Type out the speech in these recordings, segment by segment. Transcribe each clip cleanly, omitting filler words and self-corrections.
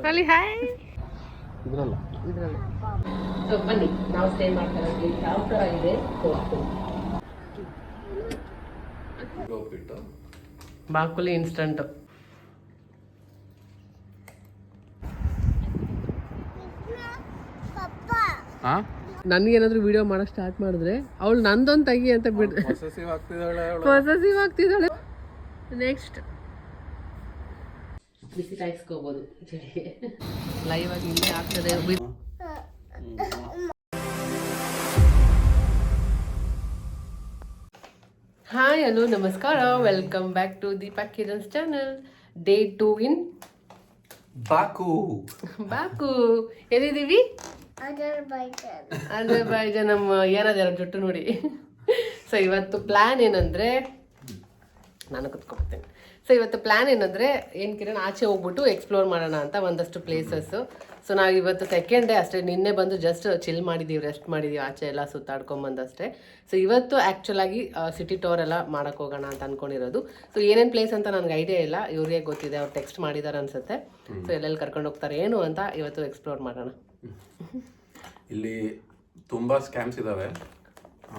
ಅಲ್ಲಿ ಹಾಯ್ ಇದ್ರಲ್ಲ ಸೊ ಬನ್ನಿ ನಾವು ಸ್ಟೇ ಮಾಡ್ತಾ ಇರೋದು ಯಾವ ಥರ ಇದೆ ತೋರಿಸ್ತೀನಿ. ಬಾಕುಲಿ ಇನ್ಸ್ಟಂಟ್ ನನಗೇನಾದ್ರೂ ವಿಡಿಯೋ ಮಾಡಕ್ ಸ್ಟಾರ್ಟ್ ಮಾಡಿದ್ರೆ ಅವಳು ನಂದೊಂದು ತೆಗಿ ಅಂತ ಬಿಡ್ ಪಾಸೆಸಿವ್ ಆಗ್ತಿದ್ದಾಳೆ. ನೆಕ್ಸ್ಟ್ ಬಿಸಿ ಕಾಯಿಸ್ಕೋಬೋದು ಜಡಿಗೆ ಲೈವ್ ಆಗಿ ಇಲ್ಲೇ ಆಗ್ತದೆ. ಹಾಯ್ ಹಲೋ ನಮಸ್ಕಾರ, welcome back to Deepak Kiran's channel. Day 2 in Baku. ಎಲ್ಲಿದ್ದೀವಿ? ಅಜರ್ಬೈಜಾನ್. ನಮ್ಮ ಏನಾದ್ರು ಜುಟ್ಟು ನೋಡಿ. ಸೊ ಇವತ್ತು ಪ್ಲ್ಯಾನ್ ಏನಂದರೆ, ನಾನು ಕುತ್ಕೊಳ್ತೇನೆ. ಸೊ ಇವತ್ತು ಪ್ಲ್ಯಾನ್ ಏನಂದರೆ ಏನು ಕಿರಣ್, ಆಚೆ ಹೋಗ್ಬಿಟ್ಟು ಎಕ್ಸ್ಪ್ಲೋರ್ ಮಾಡೋಣ ಅಂತ ಒಂದಷ್ಟು ಪ್ಲೇಸಸ್ಸು. ಸೊ ನಾವು ಇವತ್ತು ಸೆಕೆಂಡ್ ಡೇ ಅಷ್ಟೇ, ನಿನ್ನೆ ಬಂದು ಜಸ್ಟ್ ಚಿಲ್ ಮಾಡಿದ್ದೀವಿ, ರೆಸ್ಟ್ ಮಾಡಿದ್ದೀವಿ, ಆಚೆ ಎಲ್ಲ ಸುತ್ತಾಡ್ಕೊಂಬಂದಷ್ಟೇ. ಸೊ ಇವತ್ತು ಆ್ಯಕ್ಚುಲಾಗಿ ಸಿಟಿ ಟೂರ್ ಎಲ್ಲ ಮಾಡೋಕ್ಕೆ ಹೋಗೋಣ ಅಂತ ಅಂದ್ಕೊಂಡಿರೋದು. ಸೊ ಏನೇನು ಪ್ಲೇಸ್ ಅಂತ ನನಗೆ ಐಡಿಯಾ ಇಲ್ಲ, ಇವ್ರಿಗೆ ಗೊತ್ತಿದೆ, ಅವ್ರು ಟೆಕ್ಸ್ಟ್ ಮಾಡಿದ್ದಾರೆ ಅನಿಸುತ್ತೆ. ಸೊ ಎಲ್ಲೆಲ್ಲಿ ಕರ್ಕೊಂಡು ಹೋಗ್ತಾರೆ ಏನು ಅಂತ ಇವತ್ತು ಎಕ್ಸ್ಪ್ಲೋರ್ ಮಾಡೋಣ. ಇಲ್ಲಿ ತುಂಬ ಸ್ಕ್ಯಾಮ್ಸ್ ಇದ್ದಾವೆ,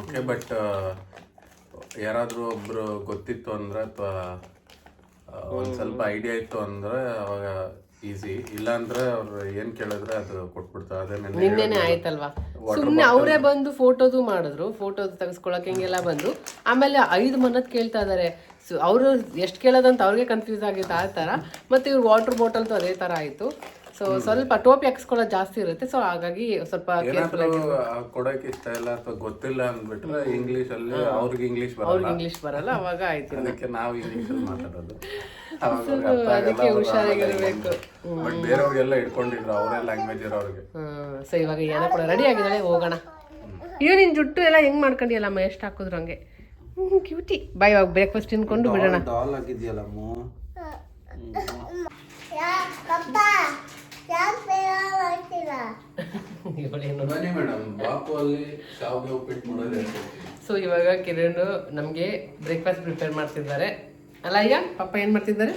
ಓಕೆ. ಬಟ್ ಯಾರಾದರೂ ಒಬ್ಬರು ಗೊತ್ತಿತ್ತು ಅಂದರೆ ಅಥವಾ ಒಂದು ಸ್ವಲ್ಪ ಐಡಿಯಾ ಇತ್ತು ಅಂದರೆ ಅವಾಗ ಈಸಿ. ಇಲ್ಲ ಅಂದ್ರೆ ಅವ್ರು ಏನು ಕೇಳಿದ್ರೆ ಅದು ಕೊಟ್ಬಿಡ್ತಾರೆ. ಅದೇ ನಿನ್ನೆನೆ ಆಯ್ತಲ್ವಾ, ಸುಮ್ಮನೆ ಅವರೇ ಬಂದು ಫೋಟೋದು ಮಾಡಿದ್ರು, ಫೋಟೋ ತೆಗೆಸ್ಕೊಳಕ್ಕೆ ಹಿಂಗೆಲ್ಲ ಬಂದು ಆಮೇಲೆ 5 ಮನ್ನತ್ ಕೇಳ್ತಾ ಇದ್ದಾರೆ. ಸೊ ಅವರು ಎಷ್ಟು ಕೇಳೋದಂತ ಅವ್ರಿಗೆ ಕನ್ಫ್ಯೂಸ್ ಆಗಿತ್ತು ಆ ಥರ. ಮತ್ತು ಇವ್ರು ವಾಟರ್ ಬಾಟಲ್ದು ಅದೇ ಥರ ಆಯಿತು. ಸೊ ಸ್ವಲ್ಪ ಟೋಪಿ ಹಾಕ್ಸ್ಕೊಳ್ಳೋದು ಜಾಸ್ತಿ ಇರುತ್ತೆ. ಸೊ ಹಾಗಾಗಿ ಸ್ವಲ್ಪ ಕೊಡೋಕೆ ಇಷ್ಟ ಇಲ್ಲ ಅಥವಾ ಗೊತ್ತಿಲ್ಲ ಅಂದ್ಬಿಟ್ರೆ ಇಂಗ್ಲಿಷ್ ಅಲ್ಲಿ ಅವ್ರಿಗೆ ಇಂಗ್ಲಿಷ್ ಬರಲ್ಲ, ಅವಾಗ ಆಯ್ತು. ಅದಕ್ಕೆ ನಾವು ಇಂಗ್ಲಿಷ್ ಅಲ್ಲಿ ಮಾತಾಡೋದು, ಅದಕ್ಕೆ ಹುಷಾರಾಗಿರ್ಬೇಕು. ಬಟ್ ಬೇರೆಯವ್ರಿಗೆಲ್ಲ ಇಟ್ಕೊಂಡಿದ್ರು ಅವರೇ ಲ್ಯಾಂಗ್ವೇಜ್ ಇರೋರಿಗೆ. ಸೊ ಇವಾಗ ಏನ ಕೂಡ ರೆಡಿ ಆಗಿದ್ದಾಳೆ, ಹೋಗೋಣ. ಅಯ್ಯೋ ನಿನ್ ಜುಟ್ಟು ಎಲ್ಲ ಹೆಂಗ್ ಮಾಡ್ಕೊಂಡಿಯಲ್ಲಮ್ಮ, ಎಷ್ಟು ಹಾಕಿದ್ರು ಹಂಗೆ ಕ್ಯೂಟಿ. ಬಾ ಇವಾಗ ಬ್ರೇಕ್ಫಾಸ್ಟ್ ತಿನ್ಕೊಂಡು ಬಿಡೋಣ. ಸೊ ಇವಾಗ ಕಿರಣ್ ನಮಗೆ ಬ್ರೇಕ್ಫಾಸ್ಟ್ ಪ್ರಿಪೇರ್ ಮಾಡ್ತಿದ್ದಾರೆ ಅಲ್ಲ ಅಯ್ಯ? ಪಪ್ಪ ಏನು ಮಾಡ್ತಿದ್ದಾರೆ?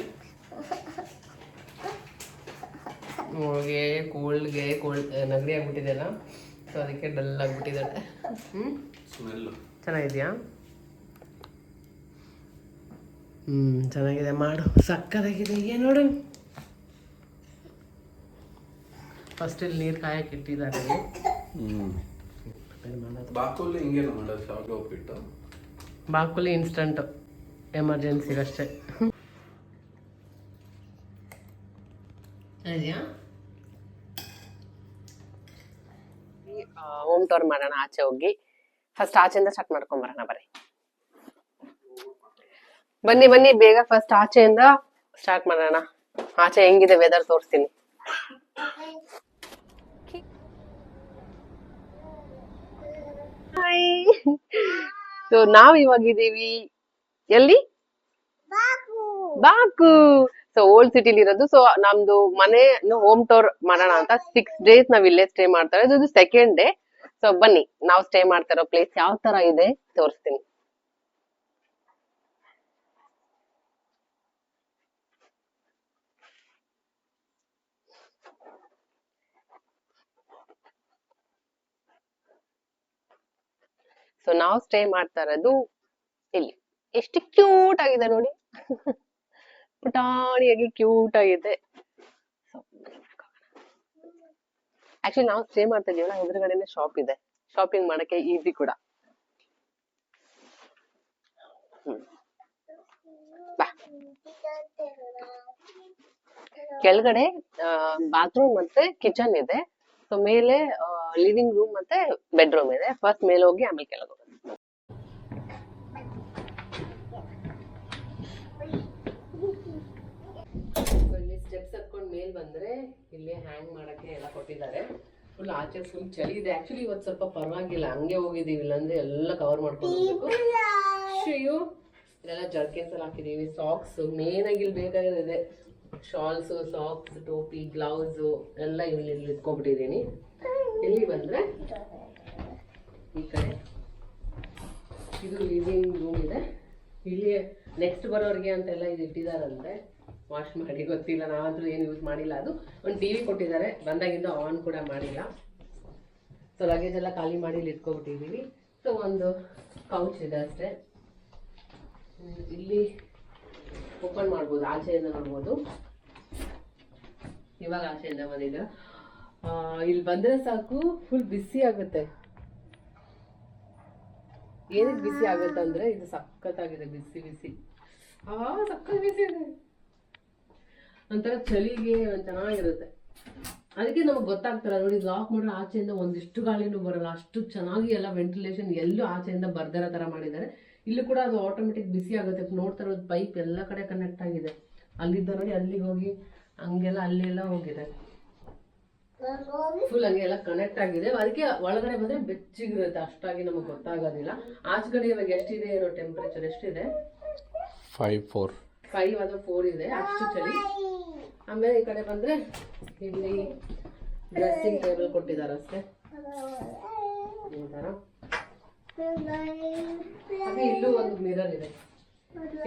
ಹೋಳಿಗೆ ಕೋಲ್ಡ್ ನಗಡಿ ಆಗ್ಬಿಟ್ಟಿದೆಯಲ್ಲ, ಸೊ ಅದಕ್ಕೆ ಡಲ್ ಆಗಿಬಿಟ್ಟಿದ್ದಾಳೆ. ಚೆನ್ನಾಗಿದೆಯಾ? ಚೆನ್ನಾಗಿದೆ, ಮಾಡು. ಸಕ್ಕತ್ತಾಗಿದೆ. ಏನು ನೋಡು, ಫಸ್ಟ್ ಇಲ್ಲಿ ನೀರು ಕಾಯಕ್ಕೆ ಇಟ್ಟಿದ್ದಾರೆ. ಬಾಕುಲಿ ಇನ್ಸ್ಟಂಟ್ ಎಮರ್ಜೆನ್ಸಿಗಷ್ಟೇ. ಹೋಮ್ ಟೂರ್ ಮಾಡೋಣ ಆಚೆ ಹೋಗಿ. ಫಸ್ಟ್ ಆಚೆಯಿಂದ ಸ್ಟಾರ್ಟ್ ಮಾಡ್ಕೊಂಬರೋಣ. ಬನ್ನಿ ಬೇಗ ಫಸ್ಟ್ ಆಚೆಯಿಂದ ಸ್ಟಾರ್ಟ್ ಮಾಡೋಣ. ಆಚೆ ಹೆಂಗಿದೆ ವೆದರ್ ತೋರಿಸ್ತೀನಿ. ಸೊ ನಾವ್ ಇವಾಗಿದ್ದೀವಿ ಎಲ್ಲಿ? ಬಾಕು. ಸೊ ಓಲ್ಡ್ ಸಿಟಿಲಿ ಇರೋದು. ಸೊ ನಮ್ದು ಮನೆ ಹೋಮ್ ಟೂರ್ ಮಾಡೋಣ ಅಂತ 6 days ನಾವ್ ಇಲ್ಲೇ ಸ್ಟೇ ಮಾಡ್ತಾರೆ. ಇದು ಸೆಕೆಂಡ್ ಡೇ. ಸೊ ಬನ್ನಿ ನಾವು ಸ್ಟೇ ಮಾಡ್ತಾ ಇರೋ ಪ್ಲೇಸ್ ಯಾವ ತರ ಇದೆ ತೋರಿಸ್ತೀನಿ. ಸೊ ನಾವು ಸ್ಟೇ ಮಾಡ್ತಾ ಇರೋದು ಇಲ್ಲಿ. ಎಷ್ಟು ಕ್ಯೂಟ್ ಆಗಿದೆ ನೋಡಿ, ಪುಟಾಣಿಯಾಗಿ ಕ್ಯೂಟ್ ಆಗಿದೆ. ಆಕ್ಚುಲಿ ನಾವು ಸ್ಟೇ ಮಾಡ್ತಾ ಇದೀವಲ್ಲ, ಎದುರುಗಡೆನೆ ಶಾಪ್ ಇದೆ, ಶಾಪಿಂಗ್ ಮಾಡಕ್ಕೆ ಈಸಿ ಕೂಡ. ಕೆಳಗಡೆ ಬಾತ್ರೂಮ್ ಮತ್ತೆ ಕಿಚನ್ ಇದೆ. ಸೊ ಮೇಲೆ ಲಿವಿಂಗ್ ರೂಮ್ ಮತ್ತೆ ಬೆಡ್ರೂಮ್ ಇದೆ. ಫಸ್ಟ್ ಮೇಲೆ ಹೋಗಿ ಆಮೇಲೆ ಕೆಳಗೆ ಹೋಗೋದು. ಇಲ್ಲಿ ಸ್ಟೆಪ್ಸ್ ಹತ್ಕೊಂಡು ಮೇಲ್ ಬಂದ್ರೆ ಇಲ್ಲಿ ಹ್ಯಾಂಗ್ ಮಾಡಕ್ಕೆ ಎಲ್ಲ ಕೊಟ್ಟಿದ್ದಾರೆ. ಫುಲ್ ಆಚೆ ಫುಲ್ ಚಳಿ ಇದೆ. ಆಕ್ಚುಲಿ ಇವತ್ತು ಸ್ವಲ್ಪ ಪರವಾಗಿಲ್ಲ, ಹಂಗೆ ಹೋಗಿದೀವಿ, ಇಲ್ಲಾಂದ್ರೆ ಎಲ್ಲ ಕವರ್ ಮಾಡ್ಕೊಂಡು ಹೋಗ್ಬೇಕು. ಇದೆಲ್ಲ ಜರ್ಕಿನ್ಸ್ ಎಲ್ಲ ಹಾಕಿದೀವಿ. ಸಾಕ್ಸ್ ಮೇನ್ ಆಗಿ ಇಲ್ಲಿ ಬೇಕಾಗಿದೆ, ಶಾಲ್ಸ್, ಸಾಕ್ಸ್, ಟೋಪಿ, ಗ್ಲೌಸ್ ಎಲ್ಲ ಇಲ್ಲಿ ಇಟ್ಕೊಂಡ್ಬಿಟ್ಟಿದ್ದೀನಿ. ಇಲ್ಲಿ ಬಂದ್ರೆ ಈ ಕಡೆ ಇದು ಲಿವಿಂಗ್ ರೂಮ್ ಇದೆ. ಇಲ್ಲಿ ನೆಕ್ಸ್ಟ್ ಬರೋರಿಗೆ ಅಂತೆಲ್ಲ ಇದು ಇಟ್ಟಿದಾರಂತೆ. ವಾಶ್ ಮಾಡಿ ಗೊತ್ತಿಲ್ಲ, ನಾವಂತೂ ಏನು ಯೂಸ್ ಮಾಡಿಲ್ಲ. ಅದು ಒಂದು ಟಿ ವಿ ಕೊಟ್ಟಿದ್ದಾರೆ, ಬಂದಾಗಿಂದ ಆನ್ ಕೂಡ ಮಾಡಿಲ್ಲ. ಸೊ ಲಗೇಜ್ ಎಲ್ಲ ಖಾಲಿ ಮಾಡಿ ಇಲ್ಲಿ ಇಟ್ಕೊಬಿಟ್ಟಿದ್ದೀವಿ. ಸೊ ಒಂದು ಕೌಚ್ ಇದೆ ಅಷ್ಟೇ. ಇಲ್ಲಿ ಓಪನ್ ಮಾಡ್ಬೋದು, ಆಚೆಯಿಂದ ನೋಡ್ಬೋದು. ಇವಾಗ ಆಚೆಯಿಂದ ಬಂದಿದ್ದ ಇಲ್ಲಿ ಬಂದರೆ ಸಾಕು ಫುಲ್ ಬಿಸಿ ಆಗುತ್ತೆ. ಏನಕ್ಕೆ ಬಿಸಿ ಆಗುತ್ತೆ ಅಂದರೆ ಇದು ಸಖತ್ತಾಗಿದೆ, ಬಿಸಿ ಬಿಸಿ ಸಖತ್ ಬಿಸಿ ಇದೆ. ಒಂಥರ ಚಳಿಗೆ ಒಂದು ಚೆನ್ನಾಗಿರುತ್ತೆ. ಅದಕ್ಕೆ ನಮಗೆ ಗೊತ್ತಾಗ್ತಲ್ಲ ನೋಡಿ, ಲಾಕ್ ಮಾಡಿದ್ರೆ ಆಚೆಯಿಂದ ಒಂದಿಷ್ಟು ಗಾಳಿನೂ ಬರಲ್ಲ, ಅಷ್ಟು ಚೆನ್ನಾಗಿ ಎಲ್ಲ ವೆಂಟಿಲೇಷನ್ ಎಲ್ಲೂ ಆಚೆಯಿಂದ ಬರ್ದಿರೋ ಥರ ಮಾಡಿದ್ದಾರೆ. ಇಲ್ಲಿ ಕೂಡ ಅದು ಆಟೋಮೆಟಿಕ್ ಬಿಸಿ ಆಗುತ್ತೆ. ನೋಡ್ತಾ ಇರೋದು ಪೈಪ್ ಎಲ್ಲ ಕಡೆ ಕನೆಕ್ಟ್ ಆಗಿದೆ. ಅಲ್ಲಿದ್ದ ನೋಡಿ ಅಲ್ಲಿಗೆ ಹೋಗಿ ಹಂಗೆಲ್ಲ ಅಲ್ಲೆಲ್ಲ ಹೋಗಿದೆ, ಫುಲ್ ಹಂಗೆ ಎಲ್ಲ ಕನೆಕ್ಟ್ ಆಗಿದೆ. ಅದಕ್ಕೆ ಒಳಗಡೆ ಬಂದ್ರೆ ಬೆಚ್ಚಗಿರುತ್ತೆ, ಅಷ್ಟಾಗಿ ನಮಗೆ ಗೊತ್ತಾಗೋದಿಲ್ಲ. ಆಚೆಗಡೆ ಇವಾಗ ಎಷ್ಟಿದೆ ಏನೋ ಟೆಂಪರೇಚರ್ ಎಷ್ಟಿದೆ, 5 ಅಥವಾ 4 ಇದೆ, ಅಷ್ಟು ಚಳಿ. ಆಮೇಲೆ ಈ ಕಡೆ ಬಂದ್ರೆ ಇಲ್ಲಿ ಡ್ರೆಸ್ಸಿಂಗ್ ಟೇಬಲ್ ಕೊಟ್ಟಿದ್ದಾರೆ ಅಷ್ಟೇ ಈ ತರ. ಹಾಗೆ ಇಲ್ಲೂ ಒಂದು ಮಿರರ್ ಇದೆ.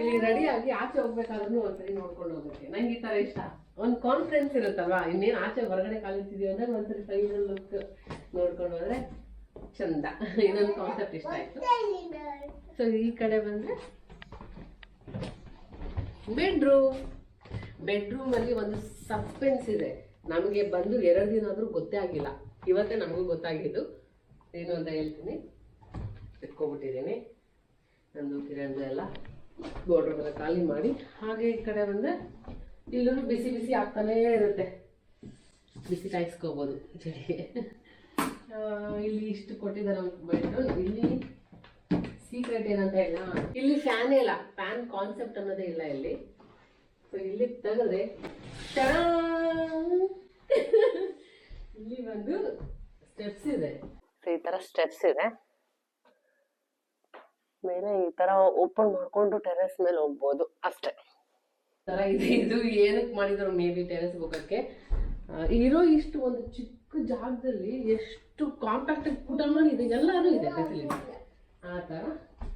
ಇಲ್ಲಿ ರೆಡಿ ಆಗಿ ಆಚೆ ಹೋಗ್ಬೇಕಾದ್ರೂ ಒಂದ್ಸರಿ ನೋಡ್ಕೊಂಡು ಹೋಗುತ್ತೆ. ನಂಗೆ ಈ ತರ ಇಷ್ಟ, ಒಂದು ಕಾನ್ಫಿಡೆನ್ಸ್ ಇರುತ್ತಲ್ವಾ. ಇನ್ನೇನು ಆಚೆ ಹೊರಗಡೆ ಕಾಲಿಟ್ಟಿದೀವಿ ಅಂದ್ರೆ ಒಂದ್ಸರಿ ಫೈನಲ್ ಲುಕ್ ನೋಡ್ಕೊಂಡು ಹೋದ್ರೆ ಚಂದ. ಇನ್ನೊಂದು ಕಾನ್ಸೆಪ್ಟ್ ಇಷ್ಟ ಆಯ್ತು. ಸೊ ಈ ಕಡೆ ಬಂದ್ರೆ ಬೆಡ್ರೂಮ್ ಅಲ್ಲಿ ಒಂದು ಸಸ್ಪೆನ್ಸ್ ಇದೆ. ನಮಗೆ ಬಂದು 2 ದಿನ ಆದ್ರೂ ಗೊತ್ತೇ ಆಗಿಲ್ಲ, ಇವತ್ತೇ ನಮಗೂ ಗೊತ್ತಾಗಿದ್ದು. ಏನು ಅಂತ ಹೇಳ್ತೀನಿ, ಇಟ್ಕೊಬಿಟ್ಟಿದ್ದೀನಿ. ನಂದು ಕಿರಣ್ ಎಲ್ಲ ಬೋರ್ಡ್ರ್ ಎಲ್ಲ ಖಾಲಿ ಮಾಡಿ. ಹಾಗೆ ಈ ಕಡೆ ಬಂದರೆ ಇಲ್ಲೂ ಬಿಸಿ ಬಿಸಿ ಆಗ್ತಾನೇ ಇರುತ್ತೆ, ಬಿಸಿ ಕಾಯಿಸ್ಕೋಬೋದು ಚಳಿಗೆ. ಇಲ್ಲಿ ಇಷ್ಟು ಕೊಟ್ಟಿದ್ದಾರೆ ಬೆಡ್. ಇಲ್ಲಿ ಸೀಕ್ರೆಟ್ ಏನಂತ ಹೇಳ, ಇಲ್ಲಿ ಫ್ಯಾನೇ ಇಲ್ಲ, ಫ್ಯಾನ್ ಕಾನ್ಸೆಪ್ಟ್ ಅನ್ನೋದೇ ಇಲ್ಲ ಇಲ್ಲಿ. ಸೊ ಇಲ್ಲಿ ತೆಗೆದ್ರೆ ಇಲ್ಲಿ ಒಂದು ಸ್ಟೆಪ್ಸ್ ಇದೆ. ಸೊ ಈ ತರ ಸ್ಟೆಪ್ಸ್ ಇದೆ, ಮೇಲೆ ಈ ತರ ಓಪನ್ ಮಾಡ್ಕೊಂಡು ಟೆರೆಸ್ ಮೇಲೆ ಹೋಗ್ಬೋದು ಅಷ್ಟೇ. ತರ ಇದೆ. ಇದು ಏನಕ್ಕೆ ಮಾಡಿದ್ರು ಮೇ ಬಿ ಟೆರೆಸ್ ಹೋಗಕ್ಕೆ. ಇರೋ ಇಷ್ಟು ಒಂದು ಚಿಕ್ಕ ಜಾಗದಲ್ಲಿ ಎಷ್ಟು ಕಾಂಪ್ಯಾಕ್ಟ್ ಕುಟುಂಬ ಇದೆ, ಎಲ್ಲರೂ ಇದೆ ಫೆಸಿಲಿಟಿ ಆ ತರ.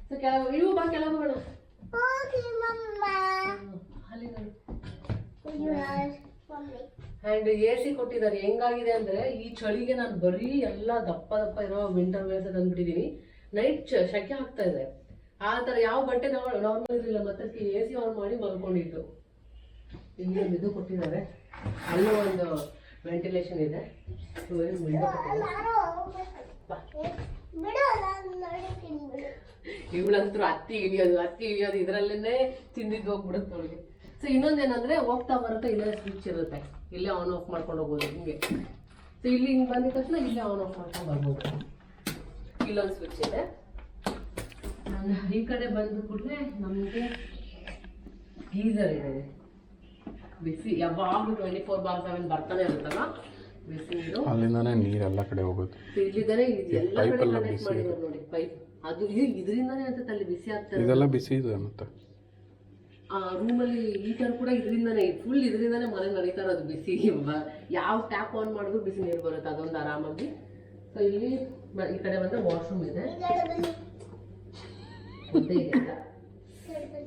ಸೊ ಇವು ಬಾ ಕೆಳಗೆ ಹೋಗೋಣ. ಅಂಡ್ AC ಕೊಟ್ಟಿದ್ದಾರೆ. ಹೆಂಗಾಗಿದೆ ಅಂದ್ರೆ ಈ ಚಳಿಗೆ ನಾನು ಬರೀ ಎಲ್ಲ ದಪ್ಪ ದಪ್ಪ ಇರೋ ವಿಂಟರ್ ವೇರ್ಸ್ ತಂದ್ಬಿಟ್ಟಿದೀನಿ. ನೈಟ್ ಶೆಕೆ ಆಗ್ತಾ ಇದೆ. ಆ ತರ ಯಾವ ಬಟ್ಟೆ ನಾರ್ಮಲ್ ಇರಲಿಲ್ಲ. ಮತ್ತೆ AC ಆನ್ ಮಾಡಿ ಮಲ್ಕೊಂಡಿದ್ದು. ಇಲ್ಲಿ ಒಂದು ಇದು ಕೊಟ್ಟಿದ್ದಾರೆ, ಅಲ್ಲೂ ಒಂದು ವೆಂಟಿಲೇಷನ್ ಇದೆ. ಇವಳಂತೂ ಹತ್ತಿ ಇಳಿಯೋದು ಇದರಲ್ಲೇನೆ ತಿಂದಿದ್ದು ಹೋಗ್ಬಿಡುತ್ತೆ ಅವಳಿಗೆ. ಸೊ ಇನ್ನೊಂದೇನಂದ್ರೆ ಹೋಗ್ತಾ ಬರುತ್ತೆ, ಇಲ್ಲೇ ಸ್ವಿಚ್ ಇರುತ್ತೆ, ಇಲ್ಲೇ ಆನ್ ಆಫ್ ಮಾಡ್ಕೊಂಡು ಹೋಗ್ಬೋದು ಹಿಂಗೆ. ಸೊ ಇಲ್ಲಿ ಹಿಂಗೆ ಬಂದಿದ ತಕ್ಷಣ ಇಲ್ಲೇ ಆನ್ ಆಫ್ ಮಾಡ್ಕೊಂಡು ಬರ್ಬೋದು. ಇಲ್ಲೊಂದು ಸ್ವಿಚ್ ಇದೆ. ಈ ಕಡೆ ಬಂದು ಕೂಡಲೇ ನಮಗೆ ಗೀಸರ್ ಇದೆ. ಬಿಸಿ ಯಾವಾಗಲೂ 24/7 ಬರ್ತಾನೆ ಇರುತ್ತಲ್ಲ ಬಿಸಿ ನೀರು. ಅಲ್ಲಿಂದಾನೆ ನೀರೆಲ್ಲ ಕಡೆ ಹೋಗುತ್ತೆ. ಇಲ್ಲಿದ್ದಾನೆ ಎಲ್ಲ ಕಡೆ ಕನೆಕ್ಟ್ ಮಾಡಿದ್ರು ನೋಡಿ ಪೈಪ್. ಅದು ಇದರಿಂದಾನೇ ಅನ್ಸುತ್ತೆ ಅಲ್ಲಿ ಬಿಸಿ ಆಗ್ತದೆ. ಇದೆಲ್ಲ ಬಿಸಿ ಇದೆ ಮತ್ತೆ ಆ ರೂಮಲ್ಲಿ ಹೀಟರ್ ಕೂಡ ಇದರಿಂದಾನೇ, ಫುಲ್ ಇದರಿಂದಾನೇ ಮನೆ ನಡೀತಾ ಇರೋದು. ಬಿಸಿ ಯಾವ ಟ್ಯಾಪ್ ಆನ್ ಮಾಡಿದ್ರು ಬಿಸಿ ನೀರು ಬರುತ್ತೆ, ಅದೊಂದು ಆರಾಮಾಗಿ. ಸೊ ಇಲ್ಲಿ ಈ ಕಡೆ ಬಂದ್ರೆ ವಾಶ್ರೂಮ್ ಇದೆ.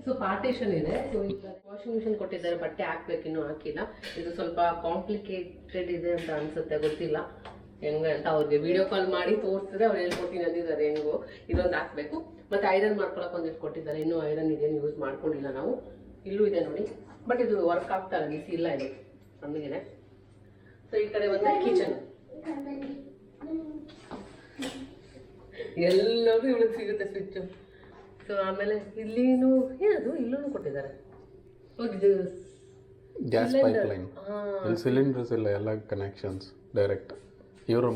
ಸೊ ಪಾರ್ಟೇಷನ್ ಇದೆ. ಸೊ ಈಗ ವಾಷಿಂಗ್ ಮಿಷಿನ್ ಕೊಟ್ಟಿದ್ದಾರೆ, ಬಟ್ಟೆ ಹಾಕ್ಬೇಕು, ಇನ್ನೂ ಹಾಕಿಲ್ಲ. ಇದು ಸ್ವಲ್ಪ ಕಾಂಪ್ಲಿಕೇಟೆಡ್ ಇದೆ ಅಂತ ಅನ್ಸುತ್ತೆ, ಗೊತ್ತಿಲ್ಲ ಹೆಂಗೆ ಅಂತ. ಅವ್ರಿಗೆ ವಿಡಿಯೋ ಕಾಲ್ ಮಾಡಿ ತೋರಿಸಿದ್ರೆ ಅವ್ರು ಹೇಳ್ಕೊಡ್ತೀನಿ ಅಂದಿದ್ದಾರೆ ಹೆಂಗೋ. ಇದೊಂದು ಹಾಕ್ಬೇಕು. ಮತ್ತೆ ಐರನ್ ಮಾಡ್ಕೊಳಕ್ಕೆ ಒಂದಿಷ್ಟು ಕೊಟ್ಟಿದ್ದಾರೆ, ಇನ್ನೂ ಐರನ್ ಇದೇನು ಯೂಸ್ ಮಾಡ್ಕೊಂಡಿಲ್ಲ ನಾವು. ಇಲ್ಲೂ ಇದೆ ನೋಡಿ, ಬಟ್ ಇದು ವರ್ಕ್ ಆಗ್ತಾ ಇಲ್ಲ, ಬಿಸಿ ಇಲ್ಲ ಇದು ಸಣ್ಣಗಿದೆ. ಸೊ ಈ ಕಡೆ ಬಂದ್ರೆ ಕಿಚನ್. ಎಲ್ಲರೂ ಇವಳಿಗೆ ಸಿಗುತ್ತೆ ಸ್ವಿಚ್. ಸೊ ಆಮೇಲೆ ಇಲ್ಲಿನೂ ಏನದು ಇಲ್ಲೂ ಕೊಟ್ಟಿದ್ದಾರೆ ಗ್ಯಾಸ್ ಪೈಪ್ ಲೈನ್. ಸಿಲಿಂಡರ್ಸ್ ಇಲ್ಲ, ಎಲ್ಲ ಕನೆಕ್ಷನ್ಸ್ ಡೈರೆಕ್ಟ್. ಇವರು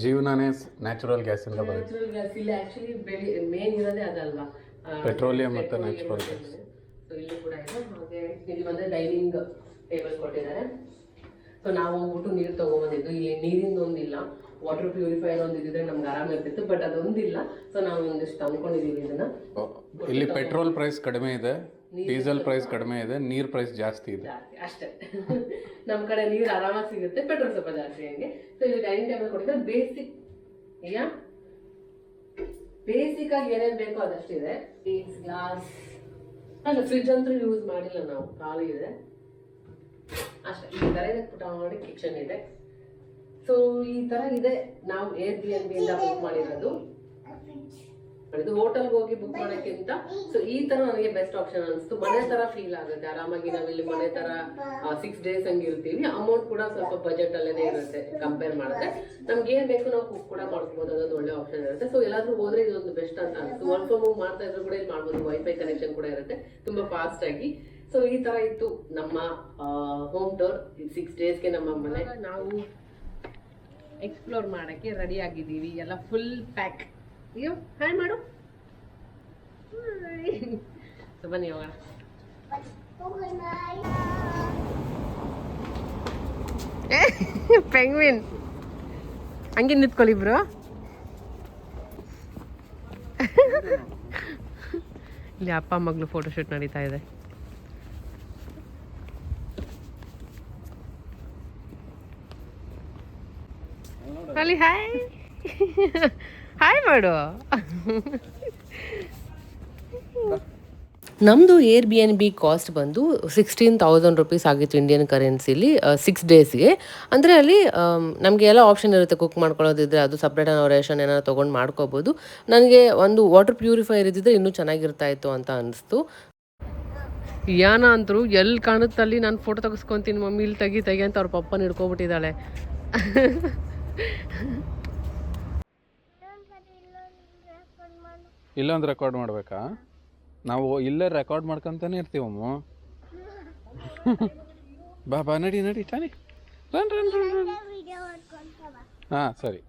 ಜೀವನನೇ ನ್ಯಾಚುರಲ್ ಗ್ಯಾಸ್ ಇಂದ ಬರುತ್ತೆ. ನ್ಯಾಚುರಲ್ ಗ್ಯಾಸ್ ಇಲ್ಲಿ ಆಕ್ಚುಲಿ ಮೇನ್ ಇರೋದೇ ಅದಲ್ವಾ, ಪೆಟ್ರೋಲಿಯಂ ಮತ್ತು ನ್ಯಾಚುರಲ್ ಗ್ಯಾಸ್. ಸೊ ಇಲ್ಲಿ ಕೂಡ ಇದೆ. ಹಾಗೆ ಇಲ್ಲಿ ಬಂದ್ರೆ ಡೈನಿಂಗ್ ಟೇಬಲ್ ಕೊಟ್ಟಿದ್ದಾರೆ. ಸೊ ನಾವು ಹೋಗ್ಬಿಟ್ಟು ನೀರು ತಗೊಂಡ್ಬಂದಿದ್ದು. ಇಲ್ಲಿ ನೀರಿಂದ ಒಂದಿಲ್ಲ, ವಾಟರ್ ಪ್ಯೂರಿಫೈಯರ್ ಒಂದು ಇದ್ರೆ ನಮ್ಗೆ ಆರಾಮ ಇರ್ತಿತ್ತು, ಬಟ್ ಅದೊಂದಿಲ್ಲ. ಸೊ ನಾವು ಒಂದಿಷ್ಟು ತಂದ್ಕೊಂಡಿದ್ದೀವಿ ಇದನ್ನ. ಇಲ್ಲಿ ಪೆಟ್ರೋಲ್ ಪ್ರೈಸ್ ಕಡಿಮೆ ಇದೆ, ಡೀಸೆಲ್ ಪ್ರೈಸ್ ಕಡಿಮೆ ಇದೆ, ನೀರ್ ಪ್ರೈಸ್ ಜಾಸ್ತಿ ಇದೆ ಅಷ್ಟೇ. ನಮ್ಮ ಕಡೆ ನೀರು ಆರಾಮಾಗಿ ಸಿಗುತ್ತೆ, ಪೆಟ್ರೋಲ್ ಸ್ವಲ್ಪ ಜಾಸ್ತಿ ಹಂಗೆ. ಸೊ ಇಲ್ಲಿ ಡೈನಿಂಗ್ ಟೇಬಲ್ ಕೊಟ್ಟಿದ್ದಾರೆ. ಬೇಸಿಕ್ ಆಗಿ ಏನೇನು ಬೇಕೋ ಅದಷ್ಟಿದೆ. ಗ್ಲಾಸ್ ಅಲ್ಲ, ಫ್ರಿಜ್ ಅಂತೂ ಯೂಸ್ ಮಾಡಿಲ್ಲ ನಾವು, ಖಾಲಿ ಇದೆ. ಅಷ್ಟೇ ಈ ಥರ ಇದೆ, ಪುಟಾಣಿ ಕಿಚನ್ ಇದೆ. ಸೊ ಈ ಥರ ಇದೆ ನಾವು Airbnb ಇಂದ ಬುಕ್ ಮಾಡಿರೋದು. ಇದು ಹೋಟೆಲ್ಗೆ ಹೋಗಿ ಬುಕ್ ಮಾಡೋಕ್ಕಿಂತ ಸೊ ಈ ತರ ನನಗೆ ಬೆಸ್ಟ್ ಆಪ್ಷನ್ ಅನಿಸ್ತು. ಮನೆ ತರ ಫೀಲ್ ಆಗುತ್ತೆ, ಆರಾಮಾಗಿ ನಾವಿಲ್ಲಿ ಮನೆ ತರ 6 days ಹಂಗಿರ್ತೀವಿ. ಅಮೌಂಟ್ ಕೂಡ ಸ್ವಲ್ಪ ಬಜೆಟ್ ಅಲ್ಲೇನೆ ಇರುತ್ತೆ ಕಂಪೇರ್ ಮಾಡಿದ್ರೆ. ನಮ್ಗೆ ಏನ್ ಬೇಕು ನಾವು ಕುಕ್ ಕೂಡ ಮಾಡ್ಕೋಬಹುದು, ಅದೊಂದು ಒಳ್ಳೆ ಆಪ್ಷನ್ ಇರುತ್ತೆ. ಸೊ ಎಲ್ಲಾದ್ರೂ ಹೋದ್ರೆ ಇದೊಂದು ಬೆಸ್ಟ್ ಅಂತ ಅನಿಸ್ತು. ವರ್ಕ್ ಫ್ರಮ್ ಹೋಮ್ ಮಾಡ್ತಾ ಇದ್ರು ಕೂಡ ಇಲ್ಲಿ ಮಾಡ್ಬೋದು, ವೈಫೈ ಕನೆಕ್ಷನ್ ಕೂಡ ಇರುತ್ತೆ ತುಂಬಾ ಫಾಸ್ಟ್ ಆಗಿ. ಸೊ ಈ ತರ ಇತ್ತು ನಮ್ಮ ಹೋಮ್ ಟೂರ್ 6 daysಗೆ ನಮ್ಮ ಮನೆ. ನಾವು ಎಕ್ಸ್ಪ್ಲೋರ್ ಮಾಡಕ್ಕೆ ರೆಡಿ ಆಗಿದ್ದೀವಿ, ಎಲ್ಲ ಫುಲ್ ಪ್ಯಾಕ್. ಅಯ್ಯೋ ಹಾಯ್ ಮಾಡು. ಸೊ ಬನ್ನಿ ಹೋಗೋಣ. ಪೆಂಗ್ವಿನ್ ಹಂಗೆ ನಿಂತ್ಕೊಳ್ಳಿ ಬ್ರೋ. ಇಲ್ಲಿ ಅಪ್ಪ ಮಗಳು ಫೋಟೋಶೂಟ್ ನಡೀತಾ ಇದೆ. ಅಲ್ಲಿ ಹಾಯ್ ಹಾಯ್ ಮಾಡು. ನಮ್ಮದು Airbnb ಕಾಸ್ಟ್ ಬಂದು 16,000 rupees ಆಗಿತ್ತು ಇಂಡಿಯನ್ ಕರೆನ್ಸಿಲಿ 6 daysಗೆ. ಅಂದರೆ ಅಲ್ಲಿ ನಮಗೆ ಎಲ್ಲ ಆಪ್ಷನ್ ಇರುತ್ತೆ, ಕುಕ್ ಮಾಡ್ಕೊಳ್ಳೋದಿದ್ರೆ ಅದು ಸಪ್ರೇಟ್ ನಾವು ರೇಷನ್ ಏನಾದ್ರು ತೊಗೊಂಡು ಮಾಡ್ಕೋಬೋದು. ನನಗೆ ಒಂದು ವಾಟರ್ ಪ್ಯೂರಿಫೈಯರ್ ಇದ್ದಿದ್ರೆ ಇನ್ನೂ ಚೆನ್ನಾಗಿರ್ತಾ ಇತ್ತು ಅಂತ ಅನಿಸ್ತು. ಯಾನ ಅಂತರೂ ಎಲ್ಲಿ ಕಾಣುತ್ತಲ್ಲಿ ನಾನು ಫೋಟೋ ತೆಗೆಸ್ಕೊತೀನಿ ಮಮ್ಮಿ, ಇಲ್ಲಿ ತೆಗಿ ಅಂತ ಅವ್ರ ಪಪ್ಪನ ಹಿಡ್ಕೊಬಿಟ್ಟಿದ್ದಾಳೆ. ಇಲ್ಲೊಂದು ರೆಕಾರ್ಡ್ ಮಾಡಬೇಕಾ? ನಾವು ಇಲ್ಲೇ ರೆಕಾರ್ಡ್ ಮಾಡ್ಕೊಂತಾನೆ ಇರ್ತೀವಮ್ಮ. ಬಾ ಬಾ ನಡಿ ನಡಿ ತಾನೆ, ರನ್ ರನ್ ರನ್ ರನ್. ಹಾಂ ಸರಿ.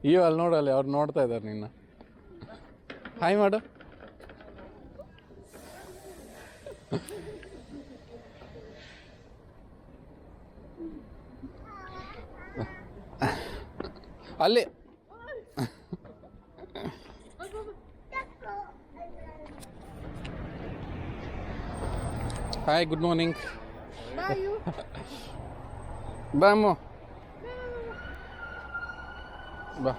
ಅಯ್ಯೋ ಅಲ್ಲಿ ನೋಡಲ್ಲಿ ಅವ್ರು ನೋಡ್ತಾ ಇದ್ದಾರೆ ನಿನ್ನ. ಹಾಯ್ ಮಾಡು. ಅಲ್ಲಿ ಹಾಯ್, ಗುಡ್ ಮಾರ್ನಿಂಗ್. ಬಾ ಅಮ್ಮ, ಬಾ.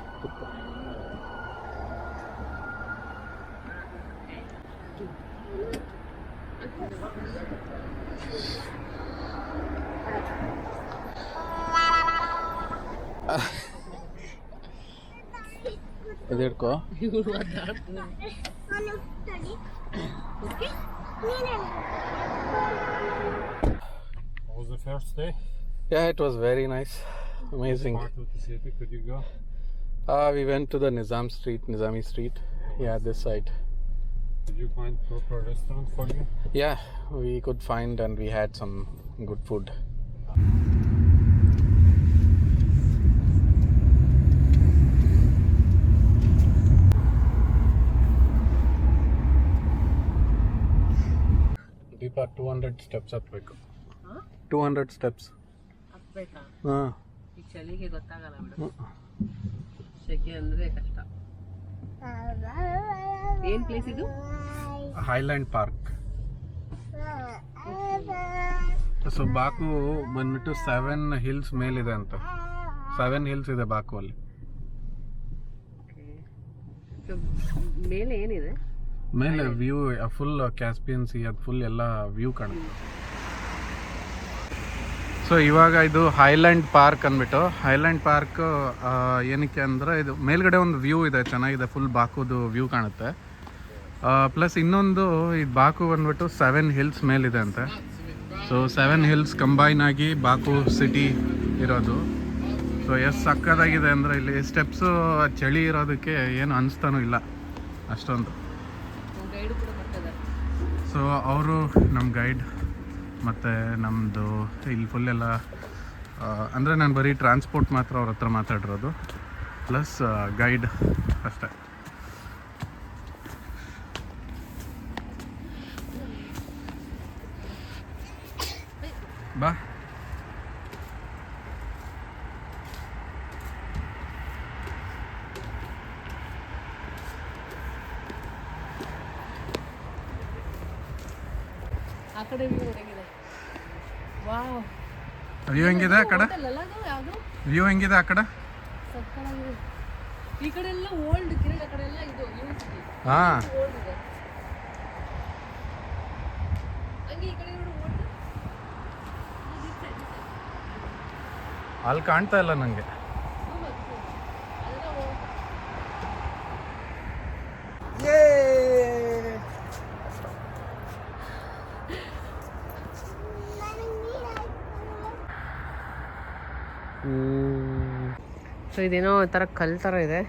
ಇದು ಹಿಡ್ಕೋ. How was the first day? Yeah, it was very nice, amazing. Part of the city could you go? We went to the Nizami Street. Yeah, this side. Did you find proper restaurant for you? Yeah, we could find and we had some good food. Deepa, 200 steps ಹತ್ಬೇಕು. 200 steps. ಹತ್ಬೇಕಾ? ಹಾಂ. ಈ ಚಳಿಗೆ ಗೊತ್ತಾಗಲ್ಲ ಬಿಡು, ಸೆಕೆ ಅಂದರೆ ಕಷ್ಟ. ಏನು place ಇದು? Highland park. ಸೊ ಬಾಕು ಬಂದ್ಬಿಟ್ಟು 7 hills ಮೇಲಿದೆ ಅಂತ. 7 hills ಇದೆ ಬಾಕು ಅಲ್ಲಿ. ಮೇಲೆ ಏನಿದೆ? ಮೇಲೆ ವ್ಯೂ ಫುಲ್ ಕ್ಯಾಸ್ಪಿಯನ್ ಸಿ, ಅದು ಫುಲ್ ಎಲ್ಲ ವ್ಯೂ ಕಾಣುತ್ತೆ. ಸೊ ಇವಾಗ ಇದು ಹೈಲ್ಯಾಂಡ್ ಪಾರ್ಕ್ ಅಂದ್ಬಿಟ್ಟು. ಹೈಲ್ಯಾಂಡ್ ಪಾರ್ಕ್ ಏನಕ್ಕೆ ಅಂದರೆ ಇದು ಮೇಲ್ಗಡೆ ಒಂದು ವ್ಯೂ ಇದೆ, ಚೆನ್ನಾಗಿದೆ, ಫುಲ್ ಬಾಕುದು ವ್ಯೂ ಕಾಣುತ್ತೆ. ಪ್ಲಸ್ ಇನ್ನೊಂದು ಇದು ಬಾಕು ಬಂದ್ಬಿಟ್ಟು 7 hills ಮೇಲಿದೆ ಅಂತೆ. ಸೊ 7 hills ಕಂಬೈನ್ ಆಗಿ ಬಾಕು ಸಿಟಿ ಇರೋದು. ಸೊ ಎಷ್ಟು ಸಕ್ಕದಾಗಿದೆ ಅಂದರೆ ಇಲ್ಲಿ ಸ್ಟೆಪ್ಸು ಚಳಿ ಇರೋದಕ್ಕೆ ಏನು ಅನಿಸ್ತಾನೂ ಇಲ್ಲ ಅಷ್ಟೊಂದು. ಸೊ ಅವರು ನಮ್ಮ ಗೈಡ್ ಮತ್ತು ನಮ್ಮದು ಇಲ್ಲಿ ಫುಲ್ಲೆಲ್ಲ ಅಂದರೆ ನಾನು ಬರೀ ಟ್ರಾನ್ಸ್ಪೋರ್ಟ್ ಮಾತ್ರ ಅವ್ರ ಹತ್ರ ಮಾತಾಡಿರೋದು, ಪ್ಲಸ್ ಗೈಡ್ ಅಷ್ಟೇ. ಬಾ. ಆ ಕಡೆ ವ್ಯೂ ನೋಡಂಗಿದೆ. ವಾವ್, ವ್ಯೂ ಹೆಂಗಿದೆ ಆ ಕಡೆ? ಹೋಟೆಲ್ ಅಲ್ಲ ಅದು ಯಾವುದು? ವ್ಯೂ ಹೆಂಗಿದೆ ಆ ಕಡೆ? ಸಕ್ಕತ್ತಾಗಿದೆ. ಈ ಕಡೆ ಎಲ್ಲ ಓಲ್ಡ್ ಕಿರಣ್, ಆ ಕಡೆ ಎಲ್ಲ ಇದು ಯೂನಿವರ್ಸಿಟಿ ಹಾಂ, ಓಲ್ಡ್ ಇದೆ. ಹಂಗೆ ಈ ಕಡೆ ನೋಡು ಓಲ್ಡ್. ಅಲ್ಲಿ ಕಾಣ್ತಾ ಇಲ್ಲ ನನಗೆ. ಅದೆಲ್ಲ ಓಲ್ಡ್. ಸೊ ಇದೇನೋ ಒಂಥರ ಕಲ್ ಥರ ಇದೆ,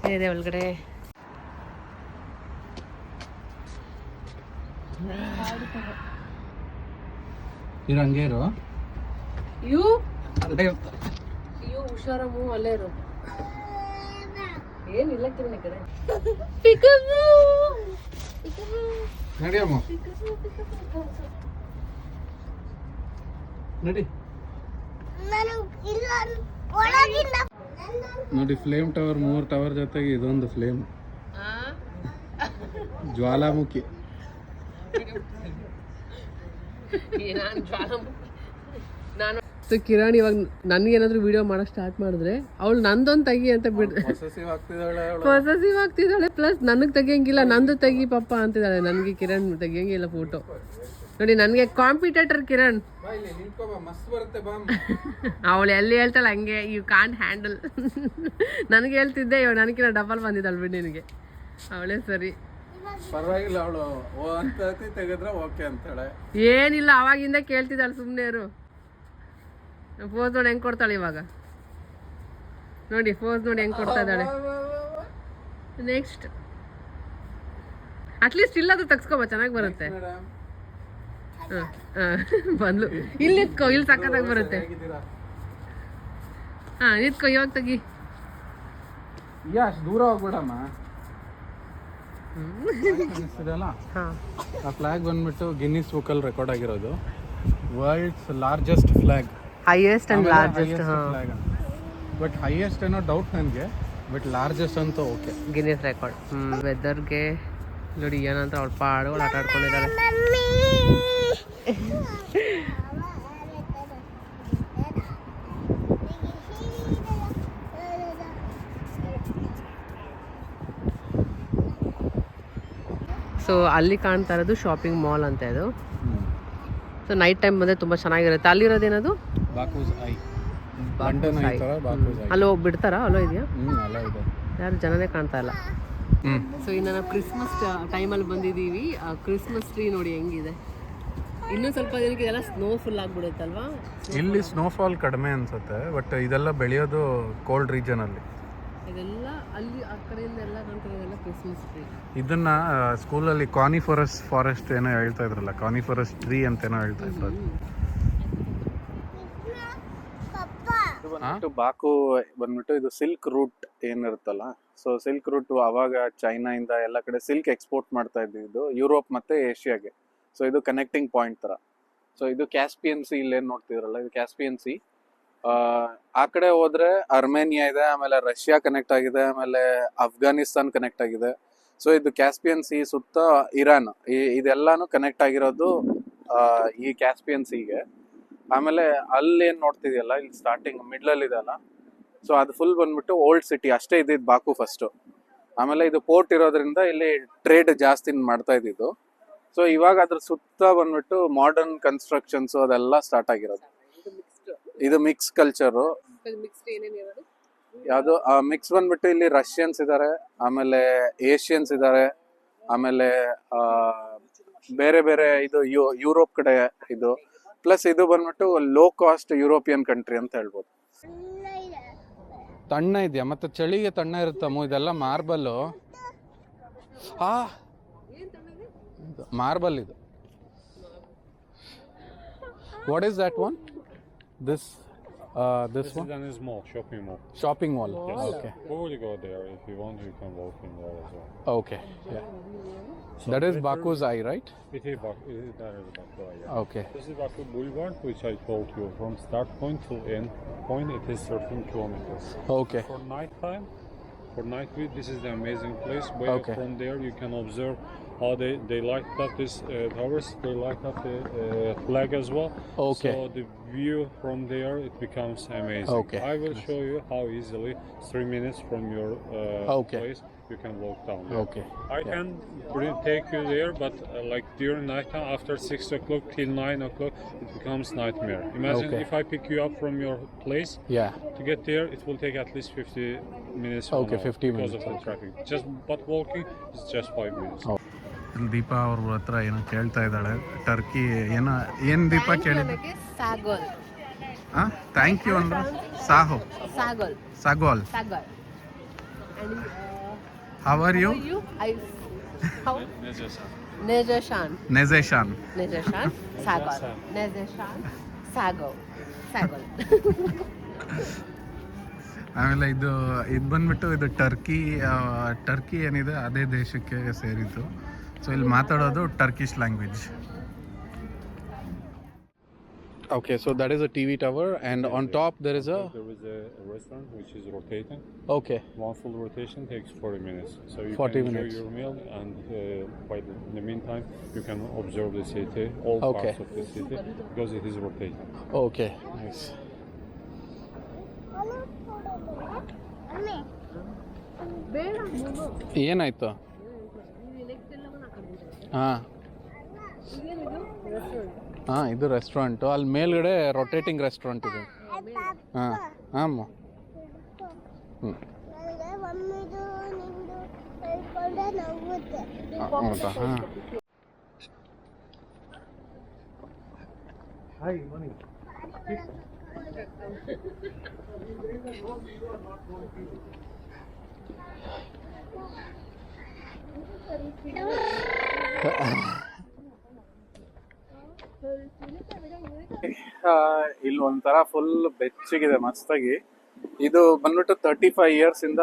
ಏನಿದೆ ಒಳಗಡೆ? ಇದು ಹಂಗೆ ಇರು. ಅಯ್ಯೋ ಹುಷಾರಮ್ಮು, ಅಲ್ಲೇ ಇರು. ಏನಿಲ್ಲ ಕಿರಣ್ ಈ ಕಡೆ. ನಡಿಯಮ್ಮ, ನಡಿ. ನೋಡಿ, ಫ್ಲೇಮ್ ಟವರ್, 3 ಟವರ್ ಜೊತೆಗೆ ಇದೊಂದು ಫ್ಲೇಮ್, ಜ್ವಾಲಾಮುಖಿ. ನಾನು ಕಿರಣ್ ಇವಾಗ ನನಗೇನಾದ್ರೂ ವಿಡಿಯೋ ಮಾಡಕ್ ಸ್ಟಾರ್ಟ್ ಮಾಡಿದ್ರೆ ಅವಳು ನಂದೊಂದು ತೆಗಿ ಅಂತ ಪೊಸೆಸಿವ್ ಆಗ್ತಿದ್ದಾಳೆ. ಪ್ಲಸ್ ನನಗೆ ತೆಗಿಯಂಗಿಲ್ಲ, ನಂದು ತೆಗಿ ಪಪ್ಪ ಅಂತಿದ್ದಾಳೆ. ನನಗೆ ಕಿರಣ್ ತೆಗಿಯಂಗಿಲ್ಲ ಫೋಟೋ. ನೋಡಿ, ನನಗೆ ಕಾಂಪಿಟೇಟರ್ ಕಿರಣ್. ಅವಳು ಎಲ್ಲಿ ಹೇಳ್ತಾಳೆ ಹಂಗೆ, ಯು ಕಾಂಟ್ ಹ್ಯಾಂಡಲ್. ನನಗೆ ಹೇಳ್ತಿದ್ದೆ, ಇವಾಗ ನನಗಿನ್ನ ಡಬಲ್ ಬಂದಿದ್ದಾಳೆ ಬಿಡಿ ನಿನಗೆ. ಅವಳೇ ಸರಿ, ಪರವಾಗಿಲ್ಲ. ಅವಳು ಅಂತ ತೆಗೆದ್ರೆ ಓಕೆ ಅಂತಾಳೆ. ಏನಿಲ್ಲ, ಅವಾಗಿಂದ ಕೇಳ್ತಿದ್ದಾಳೆ, ಸುಮ್ಮನೆ ಇರು. ಫೋಸ್ ನೋಡಿ ಹೆಂಗೆ ಕೊಡ್ತಾಳೆ ಇವಾಗ. ನೋಡಿ ಫೋಸ್ ನೋಡಿ ಹೆಂಗೆ ಕೊಡ್ತಾ ಇದ್ದಾಳೆ. ನೆಕ್ಸ್ಟ್ ಅಟ್ಲೀಸ್ಟ್ ಇಲ್ಲದು ತೆಗ್ಸ್ಕೊಬ, ಚೆನ್ನಾಗಿ ಬರುತ್ತೆ. ಬಂದ್ಲು. ಇಲ್ಲಿ ನಿತ್ಕೋ, ಇಲ್ಲಿ ಸಕ್ಕತ್ತಾಗಿ ಬರುತ್ತೆ. ನಿತ್ಕೋ, ಇವಾಗ ತೆಗಿ. ದೂರ ಹೋಗ್ಬೇಡಮ್ಮ. ಆ ಫ್ಲಾಗ್ ಬಂದ್ಬಿಟ್ಟು ಗಿನ್ನಿಸ್ ಬುಕ್ಕಲ್ಲಿ ರೆಕಾರ್ಡ್ ಆಗಿರೋದು. World's largest flag, highest and largest flag. But highest ಏನೋ ಡೌಟ್ ನನಗೆ, ಬಟ್ ಲಾರ್ಜೆಸ್ಟ್ ಅಂತ ಓಕೆ. Guinness record. ವೆದರ್ಗೆ ನೋಡಿ ಏನಂತ ಅವಳು ಪಾಡುಗಳು ಆಟ ಆಡ್ಕೊಂಡಿದ್ದಾಳೆ. ಸೊ ಅಲ್ಲಿ ಕಾಣ್ತಾ ಇರೋದು ಶಾಪಿಂಗ್ ಮಾಲ್ ಅಂತ ಇದು. ಸೊ ನೈಟ್ ಟೈಮ್ ಬಂದರೆ ತುಂಬ ಚೆನ್ನಾಗಿರುತ್ತೆ. ಅಲ್ಲಿರೋದೇನದು? ಬಾಕೂಸ್ ಐ. ಲಂಡನ್ ಐ ತರ ಬಾಕೂಸ್ ಐ. ಅಲ್ಲಿ ಹೋಗಿ ಬಿಡ್ತಾರಾ? ಅಲ್ಲೋ ಇದೆಯಾ? ಅಲ್ಲ ಇದೆ. ಯಾರು ಜನನೇ ಕಾಣ್ತಾ ಇಲ್ಲ. ಸೊ ಇನ್ನು ನಾವು ಕ್ರಿಸ್ಮಸ್ ಟೈಮಲ್ಲಿ ಬಂದಿದ್ದೀವಿ. ಕ್ರಿಸ್ಮಸ್ ಟ್ರೀ ನೋಡಿ ಹೆಂಗಿದೆ. ಇನ್ನೂ ಸ್ವಲ್ಪ ದಿನಕ್ಕೆ ಇದೆಲ್ಲ ಸ್ನೋ ಫುಲ್ ಆಗಿಬಿಡುತ್ತಲ್ವಾ? ಇಲ್ಲಿ ಸ್ನೋಫಾಲ್ ಕಡಿಮೆ ಅನ್ಸುತ್ತೆ, ಬಟ್ ಇದೆಲ್ಲ ಬೆಳೆಯೋದು ಕೋಲ್ಡ್ ರೀಜನಲ್ಲಿ. ಇದೆಲ್ಲ ಅಲ್ಲಿ ಆ ಕಡೆಯಿಂದ ಎಲ್ಲ ಕಾಣ್ತಿರೋದೆಲ್ಲ ಕ್ರಿಸ್ಮಸ್ ಟ್ರೀ. ಇದನ್ನ ಸ್ಕೂಲಲ್ಲಿ ಕಾನಿಫರಸ್ ಫಾರೆಸ್ಟ್ ಏನೋ ಹೇಳ್ತಾ ಇದ್ರಲ್ಲ, ಕಾನಿಫರಸ್ ಟ್ರೀ ಅಂತೇನೋ ಹೇಳ್ತಾ ಇದ್ರು. ಬಾಕು ಬಂದ್ಬಿಟ್ಟು ಇದು ಸಿಲ್ಕ್ ರೂಟ್ ಏನಿರುತ್ತಲ್ಲ, ಸೊ ಸಿಲ್ಕ್ ರೂಟ್ ಅವಾಗ ಚೈನಾ ಇಂದ ಎಲ್ಲ ಕಡೆ ಸಿಲ್ಕ್ ಎಕ್ಸ್ಪೋರ್ಟ್ ಮಾಡ್ತಾ ಇದ್ದಿದ್ದು ಯುರೋಪ್ ಮತ್ತೆ ಏಷ್ಯಾಗೆ. ಸೊ ಇದು ಕನೆಕ್ಟಿಂಗ್ ಪಾಯಿಂಟ್ ತರ. ಸೊ ಇದು ಕ್ಯಾಸ್ಪಿಯನ್ ಸಿ, ಇಲ್ಲೇನ್ ನೋಡ್ತಿದ್ರಲ್ಲ ಇದು ಕ್ಯಾಸ್ಪಿಯನ್ ಸಿ. ಆ ಕಡೆ ಹೋದ್ರೆ ಅರ್ಮೇನಿಯಾ ಇದೆ, ಆಮೇಲೆ ರಷ್ಯಾ ಕನೆಕ್ಟ್ ಆಗಿದೆ, ಆಮೇಲೆ ಅಫ್ಘಾನಿಸ್ತಾನ್ ಕನೆಕ್ಟ್ ಆಗಿದೆ. ಸೊ ಇದು ಕ್ಯಾಸ್ಪಿಯನ್ ಸಿ ಸುತ್ತ ಇರಾನ್, ಇದೆಲ್ಲಾನು ಕನೆಕ್ಟ್ ಆಗಿರೋದು ಈ ಕ್ಯಾಸ್ಪಿಯನ್ ಸಿಗೆ. ಆಮೇಲೆ ಅಲ್ಲಿ ಏನ್ ನೋಡ್ತಿದ್ಯಲ್ಲ, ಇಲ್ಲಿ ಸ್ಟಾರ್ಟಿಂಗ್ ಮಿಡ್ಲ್ ಅಲ್ಲಿ ಇದೆ ಅಲ್ಲ, ಸೊ ಅದು ಫುಲ್ ಬಂದ್ಬಿಟ್ಟು ಓಲ್ಡ್ ಸಿಟಿ ಅಷ್ಟೇ ಇದ್ದಿದ್ದು ಬಾಕು ಫಸ್ಟ್. ಆಮೇಲೆ ಇದು ಪೋರ್ಟ್ ಇರೋದ್ರಿಂದ ಇಲ್ಲಿ ಟ್ರೇಡ್ ಜಾಸ್ತಿ ಮಾಡ್ತಾ ಇದ್ದಿದ್ದು. ಸೊ ಇವಾಗ ಅದ್ರ ಸುತ್ತ ಬಂದ್ಬಿಟ್ಟು ಮಾಡರ್ನ್ ಕನ್ಸ್ಟ್ರಕ್ಷನ್ಸ್ ಅದೆಲ್ಲ ಸ್ಟಾರ್ಟ್ ಆಗಿರೋದು. ಇದು ಮಿಕ್ಸ್ ಕಲ್ಚರು. ಯಾವುದು ಮಿಕ್ಸ್ ಬಂದ್ಬಿಟ್ಟು ಇಲ್ಲಿ ರಷ್ಯನ್ಸ್ ಇದ್ದಾರೆ, ಆಮೇಲೆ ಏಷ್ಯನ್ಸ್ ಇದ್ದಾರೆ, ಆಮೇಲೆ ಬೇರೆ ಬೇರೆ ಇದು ಯುರೋಪ್ ಕಡೆ ಇದು, ಪ್ಲಸ್ ಇದು ಬಂದ್ಬಿಟ್ಟು ಲೋ ಕಾಸ್ಟ್ ಯುರೋಪಿಯನ್ ಕಂಟ್ರಿ ಅಂತ ಹೇಳ್ಬೋದು. ತಣ್ಣ ಇದೆಯಾ, ಮತ್ತೆ ಚಳಿಗೆ ತಣ್ಣ ಇರುತ್ತಮ್ಮ. ಇದೆಲ್ಲ ಮಾರ್ಬಲ್ಲು. ಮಾರ್ಬಲ್ ಇದು. What is that one? This one? This is mall, shopping mall. Shopping mall. Yes. Okay. We will go there if you want. You can walk in there as well. Okay. Yeah. So that is Baku's Eye, right? It is Baku. That is Baku. Yeah. Okay. This is Baku Boulevard, which I told you from start point to end point. It is 13 kilometers. Okay. For night time, for night view, this is the amazing place. Way Okay. from there, you can observe how they light up this towers. They light up the flag as well. Okay. So the view from there it becomes amazing. Okay. I will show you how easily 3 minutes from your Okay. place you can walk down. There. Okay. I can take you there, but like during night time, after 6 o'clock till 9 o'clock, it becomes nightmare. Imagine Okay. if I pick you up from your place. Yeah. To get there, it will take at least 50 minutes. Okay, 1 hour 50 because minutes, of the traffic. But walking is just 5 minutes. ಇಲ್ಲಿ ದೀಪಾ ಅವ್ರ ಹತ್ರ ಏನೋ ಕೇಳ್ತಾ ಇದ್ದಾಳೆ. Turkey ಏನು ದೀಪ ಕೇಳಿದ? ಸಾಗೋಲ್. ಹಾಂ, thank you ಅಂದ್ರೆ ಸಾಹೋ ಸಾಗೋಲ್. ಸಾಗೋಲ್. ಸಾಗೋಲ್. How are you? ನೆಜಶಾನ್. ನೆಜೇಶಾನ್. ನೆಜಶಾನ್. ಸಾಗೋಲ್. ನೆಜಶಾನ್. ಸಾಗೋಲ್. ಸಾಗೋಲ್. ಆಮೇಲೆ ಇದು ಬಂದ್ಬಿಟ್ಟು ಇದು ಟರ್ಕಿ ಏನಿದೆ ಅದೇ ದೇಶಕ್ಕೆ ಸೇರಿದ್ದು. ಸೊ ಇಲ್ಲಿ ಮಾತಾಡೋದು Turkish language. Okay, so that is a TV tower, and on top there is a restaurant which is rotating. Okay. One full rotation takes 40 minutes. So you 40 can enjoy minutes. your meal, and in the meantime you can observe the city, all Okay. parts of the city, because it is rotating. Okay, nice. ಏನಾಯ್ತು? ಹಾಂ ಇದು restaurant. ಅಲ್ಲಿ ಮೇಲ್ಗಡೆ rotating restaurant ಇದೆ. ಹಾಂ ಹಾಂ ಹ್ಞೂ ಹೌದಾ? ಹಾಂ. ಇಲ್ಲಿ ಒಂಥರ ಫುಲ್ ಬೆಚ್ಚಗಿದೆ ಮಸ್ತಾಗಿ. ಇದು ಬಂದ್ಬಿಟ್ಟು 35 years ಇಂದ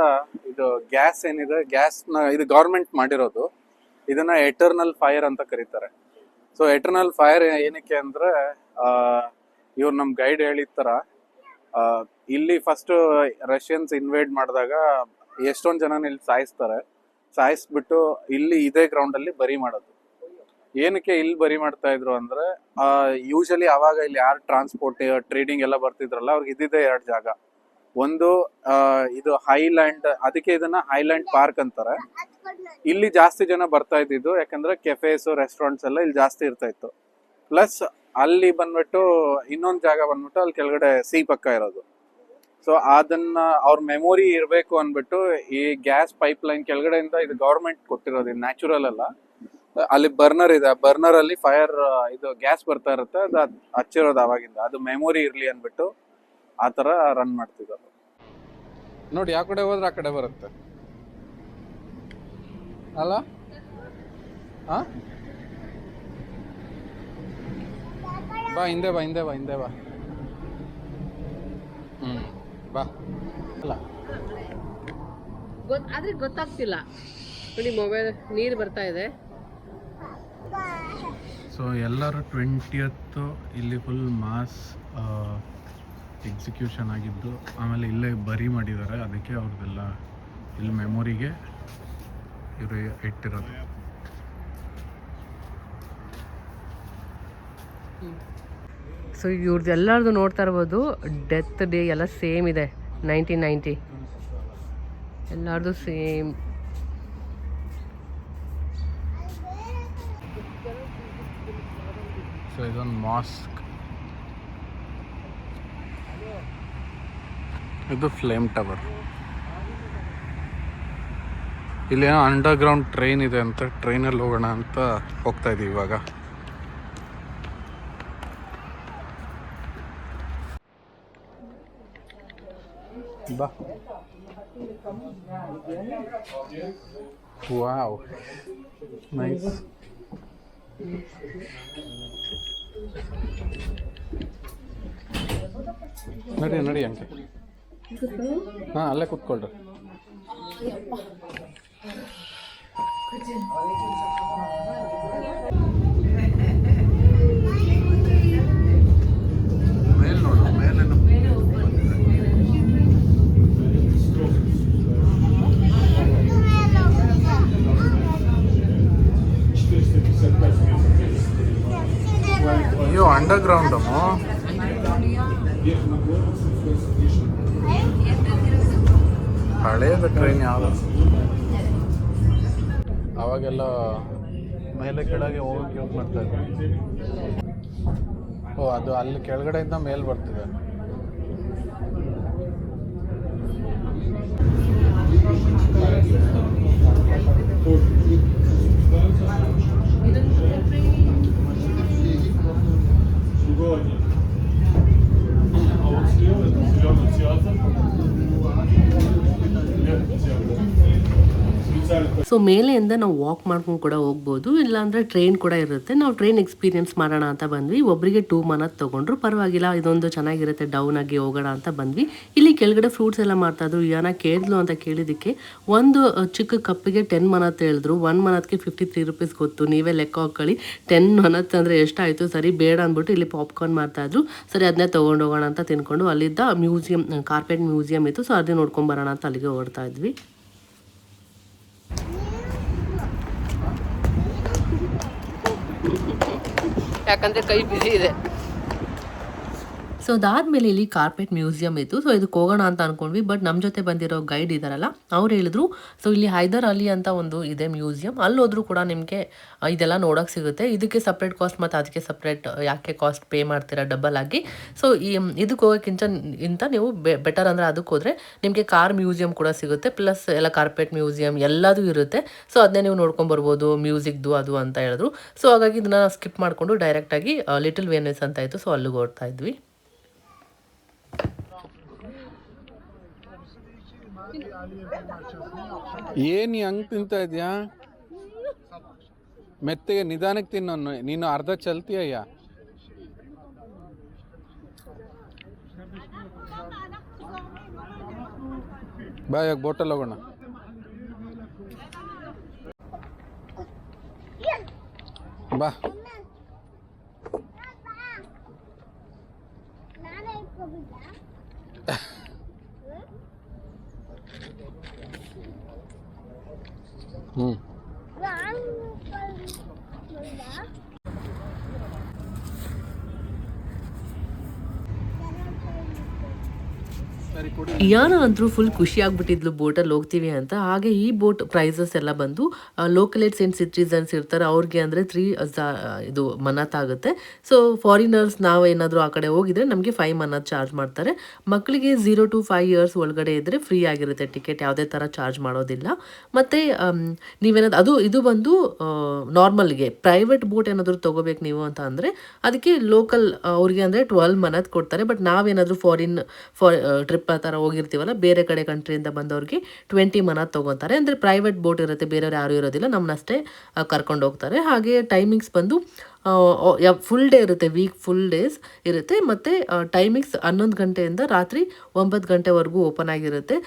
ಇದು ಗ್ಯಾಸ್ ಏನಿದೆ, ಗ್ಯಾಸ್ನ ಇದು ಗೌರ್ಮೆಂಟ್ ಮಾಡಿರೋದು. ಇದನ್ನ ಎಟರ್ನಲ್ ಫೈರ್ ಅಂತ ಕರೀತಾರೆ. ಸೊ ಎಟರ್ನಲ್ ಫೈರ್ ಏನಕ್ಕೆ ಅಂದ್ರೆ ಇವ್ರು ನಮ್ ಗೈಡ್ ಹೇಳಿದ ತರ ಇಲ್ಲಿ ಫಸ್ಟ್ ರಷ್ಯನ್ಸ್ ಇನ್ವೇಡ್ ಮಾಡಿದಾಗ ಎಷ್ಟೊಂದ್ ಜನ ಇಲ್ಲಿ ಸಾಯಿಸ್ಬಿಟ್ಟು ಇಲ್ಲಿ ಇದೇ ಗ್ರೌಂಡ್ ಅಲ್ಲಿ ಬರಿ ಮಾಡೋದು. ಏನಕ್ಕೆ ಇಲ್ಲಿ ಬರಿ ಮಾಡ್ತಾ ಇದ್ರು ಅಂದ್ರೆ ಯೂಶಲಿ ಅವಾಗ ಇಲ್ಲಿ ಯಾರು ಟ್ರಾನ್ಸ್ಪೋರ್ಟ್ ಟ್ರೇಡಿಂಗ್ ಎಲ್ಲ ಬರ್ತಿದ್ರಲ್ಲ ಅವ್ರಿಗೆ ಇದ್ದಿದ್ದೇ 2 ಜಾಗ. ಒಂದು ಇದು ಹೈಲ್ಯಾಂಡ್, ಅದಕ್ಕೆ ಇದನ್ನ ಹೈಲ್ಯಾಂಡ್ ಪಾರ್ಕ್ ಅಂತಾರೆ. ಇಲ್ಲಿ ಜಾಸ್ತಿ ಜನ ಬರ್ತಾ ಇದ್ದಿದ್ದು ಯಾಕಂದ್ರೆ ಕೆಫೆಸ್ ರೆಸ್ಟೋರೆಂಟ್ಸ್ ಎಲ್ಲ ಇಲ್ಲಿ ಜಾಸ್ತಿ ಇರ್ತಾ ಇತ್ತು. ಪ್ಲಸ್ ಅಲ್ಲಿ ಬಂದ್ಬಿಟ್ಟು ಇನ್ನೊಂದು ಜಾಗ ಬಂದ್ಬಿಟ್ಟು ಅಲ್ಲಿ ಕೆಳಗಡೆ ಪಕ್ಕ ಇರೋದು. ಸೊ ಅದನ್ನ ಅವ್ರ ಮೆಮೊರಿ ಇರಬೇಕು ಅಂದ್ಬಿಟ್ಟು ಈ ಗ್ಯಾಸ್ ಪೈಪ್ ಲೈನ್ ಕೆಳಗಡೆಯಿಂದ ಇದು ಗವರ್ಮೆಂಟ್ ಕೊಟ್ಟಿರೋದು, ಇದು ನ್ಯಾಚುರಲ್ ಅಲ್ಲ. ಅಲ್ಲಿ ಬರ್ನರ್ ಇದೆ, ಬರ್ನರ್ ಅಲ್ಲಿ ಫೈರ್ ಇದು ಗ್ಯಾಸ್ ಬರ್ತಾ ಇರುತ್ತೆ, ಅದು ಹಚ್ಚಿರೋದು ಅವಾಗಿಂದ. ಅದು ಮೆಮೊರಿ ಇರ್ಲಿ ಅಂದ್ಬಿಟ್ಟು ಆ ತರ ರನ್ ಮಾಡ್ತಿದ್ದಾರೆ. ನೋಡಿ ಯಾವ ಕಡೆ ಹೋದ್ರೆ ಆ ಕಡೆ ಬರುತ್ತೆ ಅಲ್ಲ? ಬಾ ಹಿಂದೆ ಬಾ ಹಿಂದೆ ಬಾ ಹಿಂದೆ ಬಾ. ಬಾ. ಅಲ್ಲ ಆದ್ರೆ ಗೊತ್ತಾಗ್ತಿಲ್ಲ ನೋಡಿ, ಮೊಬೈಲ್ ನೀರು ಬರ್ತಾ ಇದೆ. ಸೊ ಎಲ್ಲರೂ 20th ಇಲ್ಲಿ ಫುಲ್ ಮಾಸ್ ಎಕ್ಸಿಕ್ಯೂಷನ್ ಆಗಿದ್ದು, ಆಮೇಲೆ ಇಲ್ಲೇ ಬರಿ ಮಾಡಿದ್ದಾರೆ. ಅದಕ್ಕೆ ಅವ್ರದ್ದೆಲ್ಲ ಇಲ್ಲಿ ಮೆಮೊರಿಗೆ ಇವರು ಇಟ್ಟಿರೋದು. ಸೊ ಇವ್ರದ್ದು ಎಲ್ಲರದು ನೋಡ್ತಾ ಇರ್ಬೋದು, ಡೆತ್ ಡೇ ಎಲ್ಲ ಸೇಮ್ ಇದೆ. 1990 ಎಲ್ಲರದು ಸೇಮ್. ಸೊ ಇದೊಂದು ಮಾಸ್ಕ್, ಇದು ಫ್ಲೇಮ್ ಟವರ್. ಇಲ್ಲೇನೋ ಅಂಡರ್ಗ್ರೌಂಡ್ ಟ್ರೈನ್ ಇದೆ ಅಂತ, ಟ್ರೈನಲ್ಲಿ ಹೋಗೋಣ ಅಂತ ಹೋಗ್ತಾ ಇದೀವಿ ಇವಾಗ. ಬಾ. Wow, nice. ನಡಿ ನಡಿ ಅಂತೆ. ಹಾಂ ಅಲ್ಲೇ ಕೂತ್ಕೊಳ್ರಿ. ಮೇಲ್ ನೋಡು, ಮೇಲೇನು ಅಂಡರ್ ಗ್ರೌಂಡ್ ಹಳೇದು ಟ್ರೈನ್ ಯಾವುದು ಅವಾಗೆಲ್ಲ ಮೇಲೆ ಕೆಳಗೆ ಹೋಗಕ್ಕೆ ಯೂಸ್ ಮಾಡ್ತಾ ಇದ್ವಿ. ಓ ಅದು ಅಲ್ಲಿ ಕೆಳಗಡೆಯಿಂದ ಮೇಲೆ ಬರ್ತಿದೆ. ಸೊ ಮೇಲೆಯಿಂದ ನಾವು ವಾಕ್ ಮಾಡ್ಕೊಂಡು ಕೂಡ ಹೋಗ್ಬೋದು, ಇಲ್ಲಾಂದರೆ ಟ್ರೈನ್ ಕೂಡ ಇರುತ್ತೆ. ನಾವು ಟ್ರೈನ್ ಎಕ್ಸ್ಪೀರಿಯನ್ಸ್ ಮಾಡೋಣ ಅಂತ ಬಂದ್ವಿ. ಒಬ್ಬರಿಗೆ 2 ಮನತ್ ತೊಗೊಂಡ್ರು, ಪರವಾಗಿಲ್ಲ, ಇದೊಂದು ಚೆನ್ನಾಗಿರುತ್ತೆ, ಡೌನ್ ಆಗಿ ಹೋಗೋಣ ಅಂತ ಬಂದ್ವಿ. ಇಲ್ಲಿ ಕೆಳಗಡೆ ಫ್ರೂಟ್ಸ್ ಎಲ್ಲ ಮಾಡ್ತಾಯಿದ್ರು. ಯಾನ ಕೇಳಿದ್ಲು ಅಂತ ಕೇಳಿದ್ದಕ್ಕೆ ಒಂದು ಚಿಕ್ಕ ಕಪ್ಪಿಗೆ 10 ಮನತ್ ಹೇಳಿದ್ರು. 1 ಮನತ್ಗೆ 53 ರೂಪೀಸ್ ಗೊತ್ತು, ನೀವೇ ಲೆಕ್ಕ ಹಾಕೊಳ್ಳಿ. 10 ಮನತ್ ಅಂದರೆ ಎಷ್ಟಾಯಿತು. ಸರಿ ಬೇಡ ಅಂದ್ಬಿಟ್ಟು ಇಲ್ಲಿ ಪಾಪ್ಕಾರ್ನ್ ಮಾಡ್ತಾಯಿದ್ರು. ಸರಿ ಅದನ್ನೇ ತೊಗೊಂಡು ಹೋಗೋಣ ಅಂತ ತಿನ್ಕೊಂಡು ಅಲ್ಲಿದ್ದ ಮ್ಯೂಸಿಯಂ, ಕಾರ್ಪೆಟ್ ಮ್ಯೂಸಿಯಂ ಇತ್ತು. ಸೊ ಅದನ್ನೇ ನೋಡ್ಕೊಂಡು ಬರೋಣ ಅಂತ ಅಲ್ಲಿಗೆ ಹೊರಡ್ತಾ ಇದ್ವಿ. ಯಾಕಂದರೆ ಕೈ ಬಿಸಿ ಇದೆ. ಸೊ ಅದಾದಮೇಲೆ ಇಲ್ಲಿ ಕಾರ್ಪೆಟ್ ಮ್ಯೂಸಿಯಂ ಇತ್ತು. ಸೊ ಇದಕ್ಕೆ ಹೋಗೋಣ ಅಂತ ಅಂದ್ಕೊಂಡ್ವಿ. ಬಟ್ ನಮ್ಮ ಜೊತೆ ಬಂದಿರೋ ಗೈಡ್ ಇದ್ದಾರಲ್ಲ, ಅವ್ರು ಹೇಳಿದ್ರು ಸೊ ಇಲ್ಲಿ ಹೈದರ್ ಅಲಿ ಅಂತ ಒಂದು ಇದೆ ಮ್ಯೂಸಿಯಂ, ಅಲ್ಲಿ ಹೋದ್ರೂ ಕೂಡ ನಿಮಗೆ ಇದೆಲ್ಲ ನೋಡೋಕೆ ಸಿಗುತ್ತೆ. ಇದಕ್ಕೆ ಸಪ್ರೇಟ್ ಕಾಸ್ಟ್ ಮತ್ತು ಅದಕ್ಕೆ ಸಪ್ರೇಟ್ ಯಾಕೆ ಕಾಸ್ಟ್ ಪೇ ಮಾಡ್ತೀರಾ ಡಬಲ್ ಆಗಿ. ಸೊ ಇದಕ್ಕೆ ಹೋಗೋಕ್ಕಿಂತ ನೀವು ಬೆಟರ್ ಅಂದರೆ ಅದಕ್ಕೆ ಹೋದರೆ ನಿಮಗೆ ಕಾರ್ ಮ್ಯೂಸಿಯಂ ಕೂಡ ಸಿಗುತ್ತೆ, ಪ್ಲಸ್ ಎಲ್ಲ ಕಾರ್ಪೆಟ್ ಮ್ಯೂಸಿಯಂ ಎಲ್ಲದೂ ಇರುತ್ತೆ. ಸೊ ಅದನ್ನೇ ನೀವು ನೋಡ್ಕೊಂಬರ್ಬೋದು, ಮ್ಯೂಸಿಕ್ದು ಅದು ಅಂತ ಹೇಳಿದ್ರು. ಸೊ ಹಾಗಾಗಿ ಇದನ್ನು ಸ್ಕಿಪ್ ಮಾಡಿಕೊಂಡು ಡೈರೆಕ್ಟಾಗಿ ಲಿಟಲ್ ವೆನಿಸ್ ಅಂತ ಇತ್ತು. ಸೊ ಅಲ್ಲಿಗೆ ಹೊರಡ್ತಾ ಇದ್ವಿ. ಏನು ಹಂಗೆ ತಿಂತ ಇದೆಯಾ? ಮೆತ್ತಗೆ ನಿಧಾನಕ್ಕೆ ತಿನ್ನೋ, ನೀನು ಅರ್ಧ ಚಲ್ತೀಯ. ಬಾ ಇವಾಗ ಬೋಟಲ್ ಹೋಗೋಣ. ಬಾ ಯಾನ ಅಂತೂ ಫುಲ್ ಖುಷಿ ಆಗ್ಬಿಟ್ಟಿದ್ಲು ಬೋಟಲ್ಲಿ ಹೋಗ್ತೀವಿ ಅಂತ. ಹಾಗೆ ಈ ಬೋಟ್ ಪ್ರೈಸಸ್ ಎಲ್ಲ ಬಂದು ಲೋಕಲೇಟ್ಸ್ ಆ್ಯಂಡ್ ಸಿಟಿಸನ್ಸ್ ಇರ್ತಾರೆ ಅವ್ರಿಗೆ ಅಂದರೆ 3 ಇದು ಮನತ್ ಆಗುತ್ತೆ. ಸೊ ಫಾರಿನರ್ಸ್ ನಾವು ಏನಾದರೂ ಆ ಕಡೆ ಹೋಗಿದ್ರೆ ನಮಗೆ 5 ಮನತ್ ಚಾರ್ಜ್ ಮಾಡ್ತಾರೆ. ಮಕ್ಕಳಿಗೆ 0 to 5 years ಒಳಗಡೆ ಇದ್ದರೆ ಫ್ರೀ ಆಗಿರುತ್ತೆ ಟಿಕೆಟ್, ಯಾವುದೇ ಥರ ಚಾರ್ಜ್ ಮಾಡೋದಿಲ್ಲ. ಮತ್ತು ನೀವೇನಾದ್ರು ಇದು ಬಂದು ನಾರ್ಮಲ್ಗೆ. ಪ್ರೈವೇಟ್ ಬೋಟ್ ಏನಾದರೂ ತೊಗೋಬೇಕು ನೀವು ಅಂತ ಅಂದರೆ ಅದಕ್ಕೆ ಲೋಕಲ್ ಅವ್ರಿಗೆ ಅಂದರೆ 12 ಮನತ್ ಕೊಡ್ತಾರೆ. ಬಟ್ ನಾವೇನಾದರೂ ಟ್ರಿಪ್ ಆ ಥರ ಹೋಗಿರ್ತೀವಲ್ಲ, ಬೇರೆ ಕಡೆ ಕಂಟ್ರಿಯಿಂದ ಬಂದವ್ರಿಗೆ 20 ಮನತ್ ತೊಗೊತಾರೆ. ಅಂದರೆ ಪ್ರೈವೇಟ್ ಬೋಟ್ ಇರುತ್ತೆ, ಬೇರೆಯವ್ರು ಯಾರೂ ಇರೋದಿಲ್ಲ, ನಮ್ಮನ್ನಷ್ಟೇ ಕರ್ಕೊಂಡು ಹೋಗ್ತಾರೆ. ಹಾಗೆ ಟೈಮಿಂಗ್ಸ್ ಬಂದು ಫುಲ್ ಡೇ ಇರುತ್ತೆ, ವೀಕ್ ಫುಲ್ ಡೇಸ್ ಇರುತ್ತೆ. ಮತ್ತು ಟೈಮಿಂಗ್ಸ್ 11 ಗಂಟೆಯಿಂದ ರಾತ್ರಿ 9 ಗಂಟೆವರೆಗೂ ಓಪನ್ ಆಗಿರುತ್ತೆ.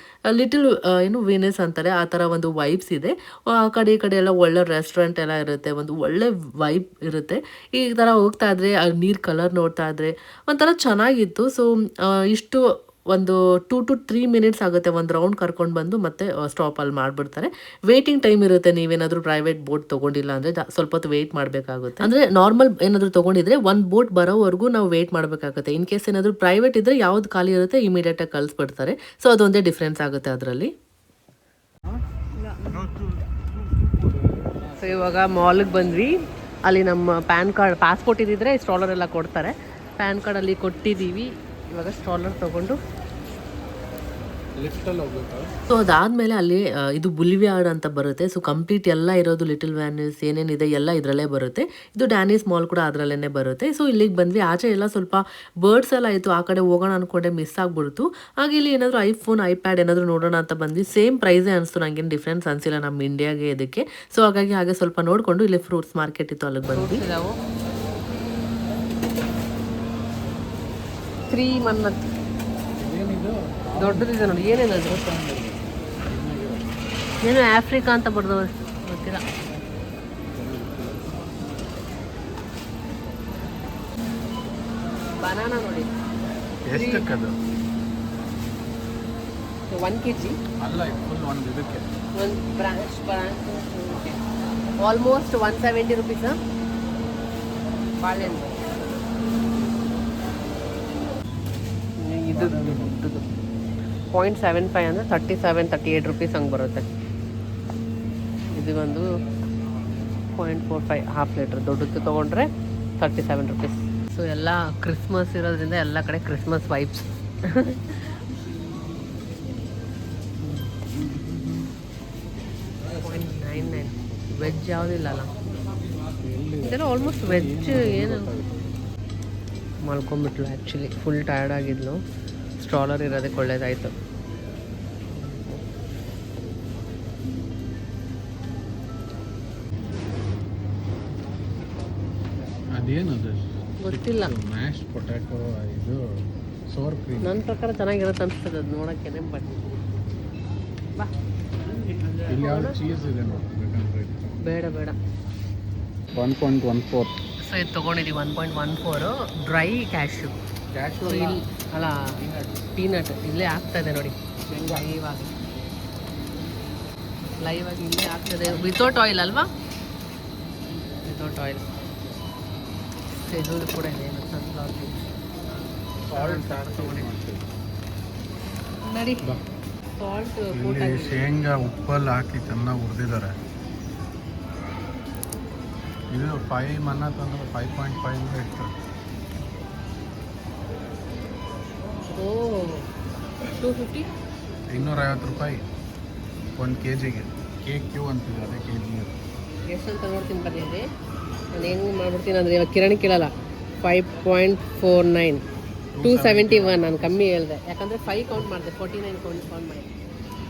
ಲಿಟಲ್ ವೆನಿಸ್ ಅಂತಾರೆ, ಆ ಥರ ಒಂದು ವೈಬ್ಸ್ ಇದೆ. ಆ ಕಡೆ ಈ ಕಡೆ ಎಲ್ಲ ಒಳ್ಳೆ ರೆಸ್ಟೋರೆಂಟ್ ಎಲ್ಲ ಇರುತ್ತೆ, ಒಂದು ಒಳ್ಳೆ ವೈಬ್ ಇರುತ್ತೆ. ಈ ಥರ ಹೋಗ್ತಾ ಇದ್ರೆ ನೀರು ಕಲರ್ ನೋಡ್ತಾ ಇದ್ರೆ ಒಂಥರ ಚೆನ್ನಾಗಿತ್ತು. ಸೊ ಇಷ್ಟು ಒಂದು 2 to 3 minutes ಆಗುತ್ತೆ ಒಂದು ರೌಂಡ್ ಕರ್ಕೊಂಡು ಬಂದು ಮತ್ತೆ ಸ್ಟಾಪಲ್ಲಿ ಮಾಡಿಬಿಡ್ತಾರೆ. ವೇಟಿಂಗ್ ಟೈಮ್ ಇರುತ್ತೆ. ನೀವೇನಾದರೂ ಪ್ರೈವೇಟ್ ಬೋಟ್ ತೊಗೊಂಡಿಲ್ಲ ಅಂದರೆ ಸ್ವಲ್ಪ ಹೊತ್ತು ವೆಯ್ಟ್ ಮಾಡಬೇಕಾಗುತ್ತೆ. ಅಂದರೆ ನಾರ್ಮಲ್ ಏನಾದರೂ ತೊಗೊಂಡಿದ್ರೆ ಒಂದು ಬೋಟ್ ಬರೋವರೆಗೂ ನಾವು ವೆಯ್ಟ್ ಮಾಡಬೇಕಾಗುತ್ತೆ. ಇನ್ ಕೇಸ್ ಏನಾದರೂ ಪ್ರೈವೇಟ್ ಇದ್ದರೆ ಯಾವ್ದು ಖಾಲಿ ಇರುತ್ತೆ ಇಮಿಡಿಯೇಟಾಗಿ ಕಳಿಸ್ಬಿಡ್ತಾರೆ. ಸೊ ಅದೊಂದೇ ಡಿಫ್ರೆನ್ಸ್ ಆಗುತ್ತೆ ಅದರಲ್ಲಿ. ಸೊ ಇವಾಗ ಮಾಲ್ಗೆ ಬಂದ್ವಿ. ಅಲ್ಲಿ ನಮ್ಮ ಪಾಸ್ಪೋರ್ಟ್ ಇದ್ದಿದ್ರೆ ಸ್ಟ್ರಾಲರ್ ಎಲ್ಲ ಕೊಡ್ತಾರೆ. ಪ್ಯಾನ್ ಕಾರ್ಡಲ್ಲಿ ಕೊಟ್ಟಿದ್ದೀವಿ. ಇವಾಗ ಸ್ಟ್ರಾಲರ್ ತೊಗೊಂಡು ಲಿಫ್ಟಲ್ಲಿ ಹೋಗ್ಬೇಕು. ಸೊ ಅದಾದಮೇಲೆ ಅಲ್ಲಿ ಇದು ಬುಲಿವಿಯಾರ್ಡ್ ಅಂತ ಬರುತ್ತೆ. ಸೊ ಕಂಪ್ಲೀಟ್ ಎಲ್ಲ ಇರೋದು ಲಿಟಲ್ ವ್ಯಾನಿಸ್ ಏನೇನಿದೆ ಎಲ್ಲ ಇದರಲ್ಲೇ ಬರುತ್ತೆ. ಇದು ಡ್ಯಾನಿಸ್ ಮಾಲ್ ಕೂಡ ಅದರಲ್ಲೇ ಬರುತ್ತೆ. ಸೊ ಇಲ್ಲಿಗೆ ಬಂದ್ವಿ. ಆಚೆ ಎಲ್ಲ ಸ್ವಲ್ಪ ಬರ್ಡ್ಸ್ ಎಲ್ಲ ಇತ್ತು, ಆ ಕಡೆ ಹೋಗೋಣ ಅಂದ್ಕೊಂಡೆ ಮಿಸ್ ಆಗಿಬಿಡ್ತು. ಹಾಗೆ ಇಲ್ಲಿ ಏನಾದರೂ ಐಫೋನ್ ಐಪ್ಯಾಡ್ ಏನಾದರೂ ನೋಡೋಣ ಅಂತ ಬಂದ್ವಿ. ಸೇಮ್ ಪ್ರೈಸೇ ಅನಿಸ್ತು, ನನಗೇನು ಡಿಫ್ರೆನ್ಸ್ ಅನಿಸಿಲ್ಲ ನಮ್ಮ ಇಂಡಿಯಾಗೆ ಇದಕ್ಕೆ. ಸೊ ಹಾಗಾಗಿ ಹಾಗೆ ಸ್ವಲ್ಪ ನೋಡಿಕೊಂಡು ಇಲ್ಲಿ ಫ್ರೂಟ್ಸ್ ಮಾರ್ಕೆಟ್ ಇತ್ತು, ಅಲ್ಲಿಗೆ ಬಂದ್ವಿ. 3 ಮನ್ನತ್ ದೊಡ್ಡದಿದೆ ನೋಡಿ. ಏನೇನದು ಏನು ಆಫ್ರಿಕಾ ಅಂತ ಬರ್ದವ ಗೊತ್ತಿಲ್ಲ. ಬನಾನಾ ನೋಡಿ ಎಷ್ಟಕ್ಕದು? 1 kg ಅಲ್ಲ, ಫುಲ್ ಒಂದು ಇದಕ್ಕೆ ಒಂದು ಬ್ರಾಂಚ್ ಆಲ್ಮೋಸ್ಟ್ 170 ರೂಪೀಸ್. ಬಾಳೆಹಣ್ಣು ಇದು 0.75 ಅಂದರೆ 37-38 ರುಪೀಸ್ ಹಂಗೆ ಬರುತ್ತೆ. ಇದು ಒಂದು 0.45 ಹಾಫ್ ಲೀಟ್ರ್ ದೊಡ್ಡದು ತೊಗೊಂಡ್ರೆ 37 ರುಪೀಸ್. ಸೊ ಎಲ್ಲ ಕ್ರಿಸ್ಮಸ್ ಇರೋದ್ರಿಂದ ಎಲ್ಲ ಕಡೆ ಕ್ರಿಸ್ಮಸ್ ವೈಬ್ಸ್. 0.99 ವೆಜ್ ಯಾವುದಿಲ್ಲ ಅಲ್ಲ, ಇದೆಲ್ಲ ಆಲ್ಮೋಸ್ಟ್ ವೆಜ್. ಏನು ಮಲ್ಕೊಂಬಿಟ್ಲು ಆ್ಯಕ್ಚುಲಿ, ಫುಲ್ ಟಯರ್ಡ್ ಆಗಿದ್ಲು. ಸ್ಟ್ರಾಲರ್ ಇರೋದಕ್ಕೆ ಒಳ್ಳೇದಾಯಿತು. ಅದೇನದು ಗೊತ್ತಿಲ್ಲ, ಮ್ಯಾಶ್ ಪೊಟ್ಯಾಟೊ, ಇದು ಸೋರ್ ಕ್ರೀಮ್. ನನ್ನ ಪ್ರಕಾರ ಚೆನ್ನಾಗಿರುತ್ತೆ ಅನ್ಸ್ತದೆ ಅದು ನೋಡೋಕ್ಕೆ. ಬಟ್ ಬಾ, ಇಲ್ಲಿ ಯಾವ್ದು ಚೀಸ್ ಇದೆ ನೋಡಿ, ಬೇಕಂದ್ರೆ ಬೇಡ ಬೇಡ. 1.14 ಸೊ ಇದು ತೊಗೊಂಡಿದ್ದೀವಿ 1.14 ಡ್ರೈ ಕ್ಯಾಶ್ಯೂ. ಸೊ ಇಲ್ಲಿ ಅಲ್ಲ, ಪೀನಟ್ ಇಲ್ಲೇ ಆಗ್ತಾಯಿದೆ ನೋಡಿ, ಲೈವ್ ಆಗಿ ಇಲ್ಲೇ ಆಗ್ತದೆ. ವಿತೌಟ್ ಆಯಿಲ್ ಅಲ್ವಾ? Without oil. ಇದು ಕೂಡ ಇದೆ ಸನ್ಫ್ಲವರ್ ನೋಡಿ, ಸಾಲ್ಟ್ ಇಲ್ಲಿ ಶೇಂಗಾ ಉಪ್ಪಲ್ಲಿ ಹಾಕಿ ಚೆನ್ನಾಗಿ ಹುರಿದಿದ್ದಾರೆ. ಇದು 5 ಮನ್ನ ತಂದ್ರೆ 5.5 ಇರ್ತದೆ. ಓ 250 250 ರೂಪಾಯಿ 1 kg-ಗೆ. KQ ಅಂತಿದೆ, ಅದೇ kg. ಎಷ್ಟು ಅಂತ ನೋಡ್ತೀನಿ ಬರ್ಲಿದೆ. ನಾನು ಏನು ಮಾಡ್ಬಿಡ್ತೀನಿ ಅಂದರೆ ಇವಾಗ ಕಿರಣ್ ಕೇಳಲ್ಲ. 5.49 271. ನಾನು ಕಮ್ಮಿ ಹೇಳಿದೆ, ಯಾಕಂದರೆ 5 ಕೌಂಟ್ ಮಾಡಿದೆ, 49 ಕೌಂಟ್ ಮಾಡಿ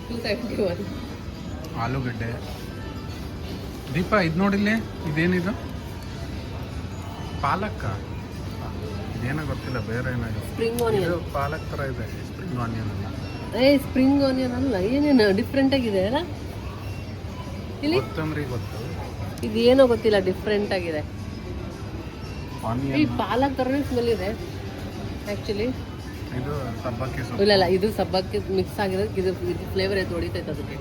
271. ಆಲೂಗಡ್ಡೆ. ದೀಪ ಇದು ನೋಡಿಲ್ಲೇ, ಇದೇನಿದು? ಪಾಲಕ್ಕ. ಇದೇನೋ ಗೊತ್ತಿಲ್ಲ, ಬೇರೆ ಏನಾಗಿದೆ. Spring onion. ಪಾಲಕ್ ಥರ ಇದೆ, ಸ್ಪ್ರಿಂಗ್ ಆನಿಯನ್ ಅಲ್ಲ. ಸ್ಪ್ರಿಂಗ್ ಆನಿಯನ್ ಅಲ್ಲ, ಏನೇನು ಡಿಫ್ರೆಂಟ್ ಆಗಿದೆ ಅಲ್ಲ ಇಲ್ಲಿ. ಕೊತ್ತಂಬರಿ ಗೊತ್ತು, ಇದು ಏನೋ ಗೊತ್ತಿಲ್ಲ, ಡಿಫ್ರೆಂಟ್ ಆಗಿದೆ. ಈ ಆನಿಯನ್. ಪಾಲಕ್ ಥರನೇ ಸ್ಮೆಲ್ ಇದೆ ಆ್ಯಕ್ಚುಲಿ. ಇದು ಸಬ್ಬಕ್ಕಿ ಸೊಪ್ಪು. ಇಲ್ಲ, ಇದು ಸಬ್ಬಕ್ಕಿ ಮಿಕ್ಸ್ ಆಗಿರೋದಕ್ಕೆ ಇದು ಫ್ಲೇವರ್ ಎದ್ದು ಹೊಡಿತೈತೆ ಅದಕ್ಕೆ.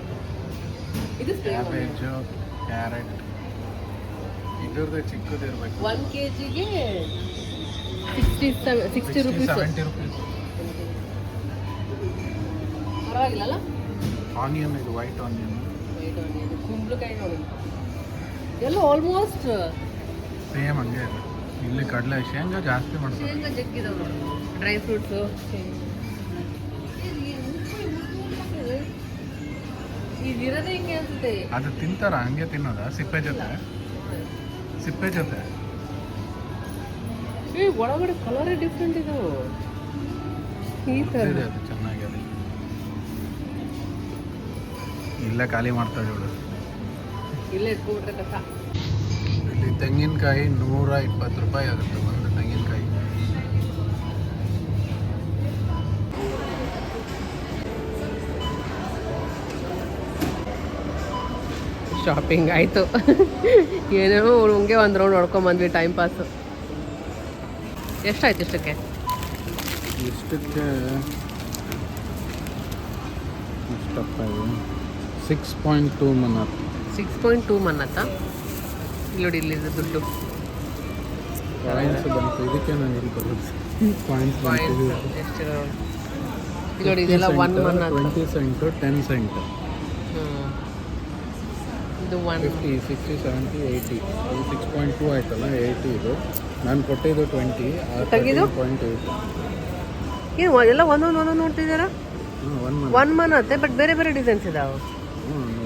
ಇದು ಕ್ಯಾಬೇಜು, ಕ್ಯಾರೆಟ್. ಇದ್ರದ್ದು ಚಿಕ್ಕದಿರ್ಬೇಕು. 1 kg-ಗೆ 60 ರುಪೀಸ್. 70 ರುಪೀಸ್. ಪರವಾಗಿಲ್ಲ. ಆನಿಯನ್, ಇದು ವೈಟ್ ಆನಿಯನ್. ಕುಂಬಳಕಾಯಿ ನೋಡಿ, ಎಲ್ಲ ಆಲ್ಮೋಸ್ಟ್ ಸೇಮ್ ಹಂಗೆ ಇದೆ. ಇಲ್ಲಿ ಕಡಲೆ, ಶೇಂಗಾ ಜಾಸ್ತಿ ಮಾಡ್ತಾರೆ. ಶೇಂಗಾ ಜಗ್ಗಿದಾವೆ ನೋಡಿ, ಡ್ರೈ ಫ್ರೂಟ್ಸು. ಇದಿರೋದೇ ಹಿಂಗೆ ಅನ್ಸುತ್ತೆ. ಅದು ತಿಂತಾರ, ಹಂಗೆ ತಿನ್ನೋದ? ಸಿಪ್ಪೆ ಜೊತೆ? ಸಿಪ್ಪೆ ಜೊತೆ. ಒಳಗಡೆ ಕಲರೇ ಡಿಫ್ರೆಂಟ್ ಇದಾವೆ. ಈ ಥರ ಇದೆ, ಅದು ಚೆನ್ನಾಗಿದೆ. ಇಲ್ಲೇ ಖಾಲಿ ಮಾಡ್ತಾಳೆ ಇವಳು. ಇಲ್ಲೇ ಇಟ್ಕೊಂಡ್ಬಿಟ್ರೆ ಕಸ. ಇಲ್ಲಿ ತೆಂಗಿನಕಾಯಿ 120 ರೂಪಾಯಿ ಆಗುತ್ತೆ ಒಂದು ತೆಂಗಿನಕಾಯಿ. ಶಾಪಿಂಗ್ ಆಯಿತು. ಏನೇನೋ ಹಂಗೆ ಒಂದು ರೌಂಡ್ ಹೊಡ್ಕೊಂಬಂದ್ವಿ, ಟೈಮ್ ಪಾಸು. ಎಷ್ಟಾಯ್ತು ಇಷ್ಟಕ್ಕೆ? ಇಷ್ಟಕ್ಕೆ ಎಷ್ಟಪ್ಪ ಇದು? 6.2 ಮನ್ನತ್. 6.2 ಮನ್ನತ್ತಾ? ಇಲ್ಲಿ ನೋಡಿ, ಇಲ್ಲಿದೆ ದುಡ್ಡು. ಕಾಯಿನ್ಸ್ ಬಂತು, ಇದಕ್ಕೆ ನಾನು ಇಲ್ಲಿ ಬರೋದು. ಕಾಯಿನ್ಸ್ ಬಂತು. ಎಷ್ಟಿರೋ ಇಲ್ಲಿ ನೋಡಿ, ಇದೆಲ್ಲ 1 ಮನ್ನತ್. 20 scent, 10 scent. ಇದು 1 50, 60, 70, 80. ಇದು 6.2 ಆಯ್ತಲ್ಲ, 80 ಇದು. ನಾನು ಕೊಟ್ಟಿದ್ದು 20. ತೆಗೆದು? 13.8. ಏನು ಎಲ್ಲ ಒಂದೊಂದು ನೋಡ್ತಿದ್ದೀರಾ? 1 ಮನ್ನತ್ತೆ, ಬಟ್ ಬೇರೆ ಬೇರೆ ಡಿಸೈನ್ಸ್ ಇದಾವೆ.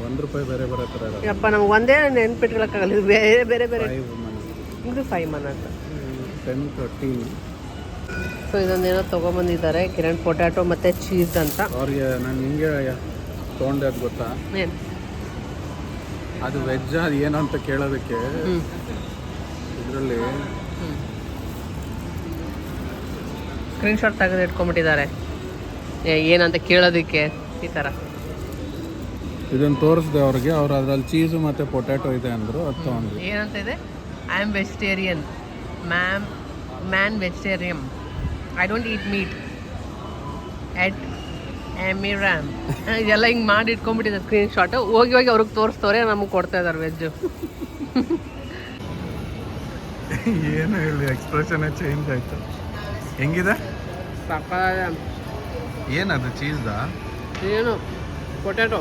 ₹1 ಬೇರೆ ಬೇರೆ ಥರ ಇರೋದು. ಯಪ್ಪ, ನಮ್ಗೆ ಒಂದೇ ನೆನ್ಪಿಟ್ಕೊಳಕ್ಕಾಗಲ್ಲ, ಇದು ಬೇರೆ ಬೇರೆ ಬೇರೆ. 5 ಮನ್ನತ್. ಇದು 5 ಮನ್ನತ್. 10, 13. ಸೊ ಇದೊಂದೇನೋ ತೊಗೊಂಬಂದಿದ್ದಾರೆ, ಕಿರಣ್ ಪೊಟ್ಯಾಟೊ ಮತ್ತು ಚೀಸ್ ಅಂತ. ಅವ್ರಿಗೆ ನಾನು ಹಿಂಗೆ ತೊಗೊಂಡೆ, ಅದು ಗೊತ್ತಾ? ಏನು ಅದು ವೆಜ್, ಅದು ಏನು ಅಂತ ಕೇಳೋದಕ್ಕೆ ಇದರಲ್ಲಿ ಸ್ಕ್ರೀನ್ಶಾಟ್ ತೆಗೆದು ಇಟ್ಕೊಂಡ್ಬಿಟ್ಟಿದ್ದಾರೆ, ಏನಂತ ಕೇಳೋದಕ್ಕೆ. ಈ ಥರ ಇದನ್ನು ತೋರಿಸ್ದೆ ಅವ್ರಿಗೆ. ಅವ್ರು ಅದರಲ್ಲಿ ಚೀಸು ಮತ್ತು ಪೊಟ್ಯಾಟೊ ಇದೆ ಅಂದರು. ಅದು ತೊಗೊಂಡು ಏನಂತ ಇದೆ? I am vegetarian, man vegetarian, I don't eat meat at ಎಮಿರಾಮ್. ಇದೆಲ್ಲ ಹಿಂಗೆ ಮಾಡಿ ಇಟ್ಕೊಂಡ್ಬಿಟ್ಟಿದೆ ಸ್ಕ್ರೀನ್ಶಾಟು. ಹೋಗಿ ಅವ್ರಿಗೆ ತೋರಿಸ್ತವ್ರೆ, ನಮಗೆ ಕೊಡ್ತಾ ಇದ್ದಾರೆ ವೆಜ್ಜು. ಏನು ಹೇಳಿ, ಎಕ್ಸ್ಪ್ರೆಷನ್ನೇ ಚೇಂಜ್ ಆಯಿತು. ಹೆಂಗಿದೆ? ಸಕ್ಕ ಏನದು ಚೀಸ್ದ? ಏನು ಪೊಟ್ಯಾಟೊ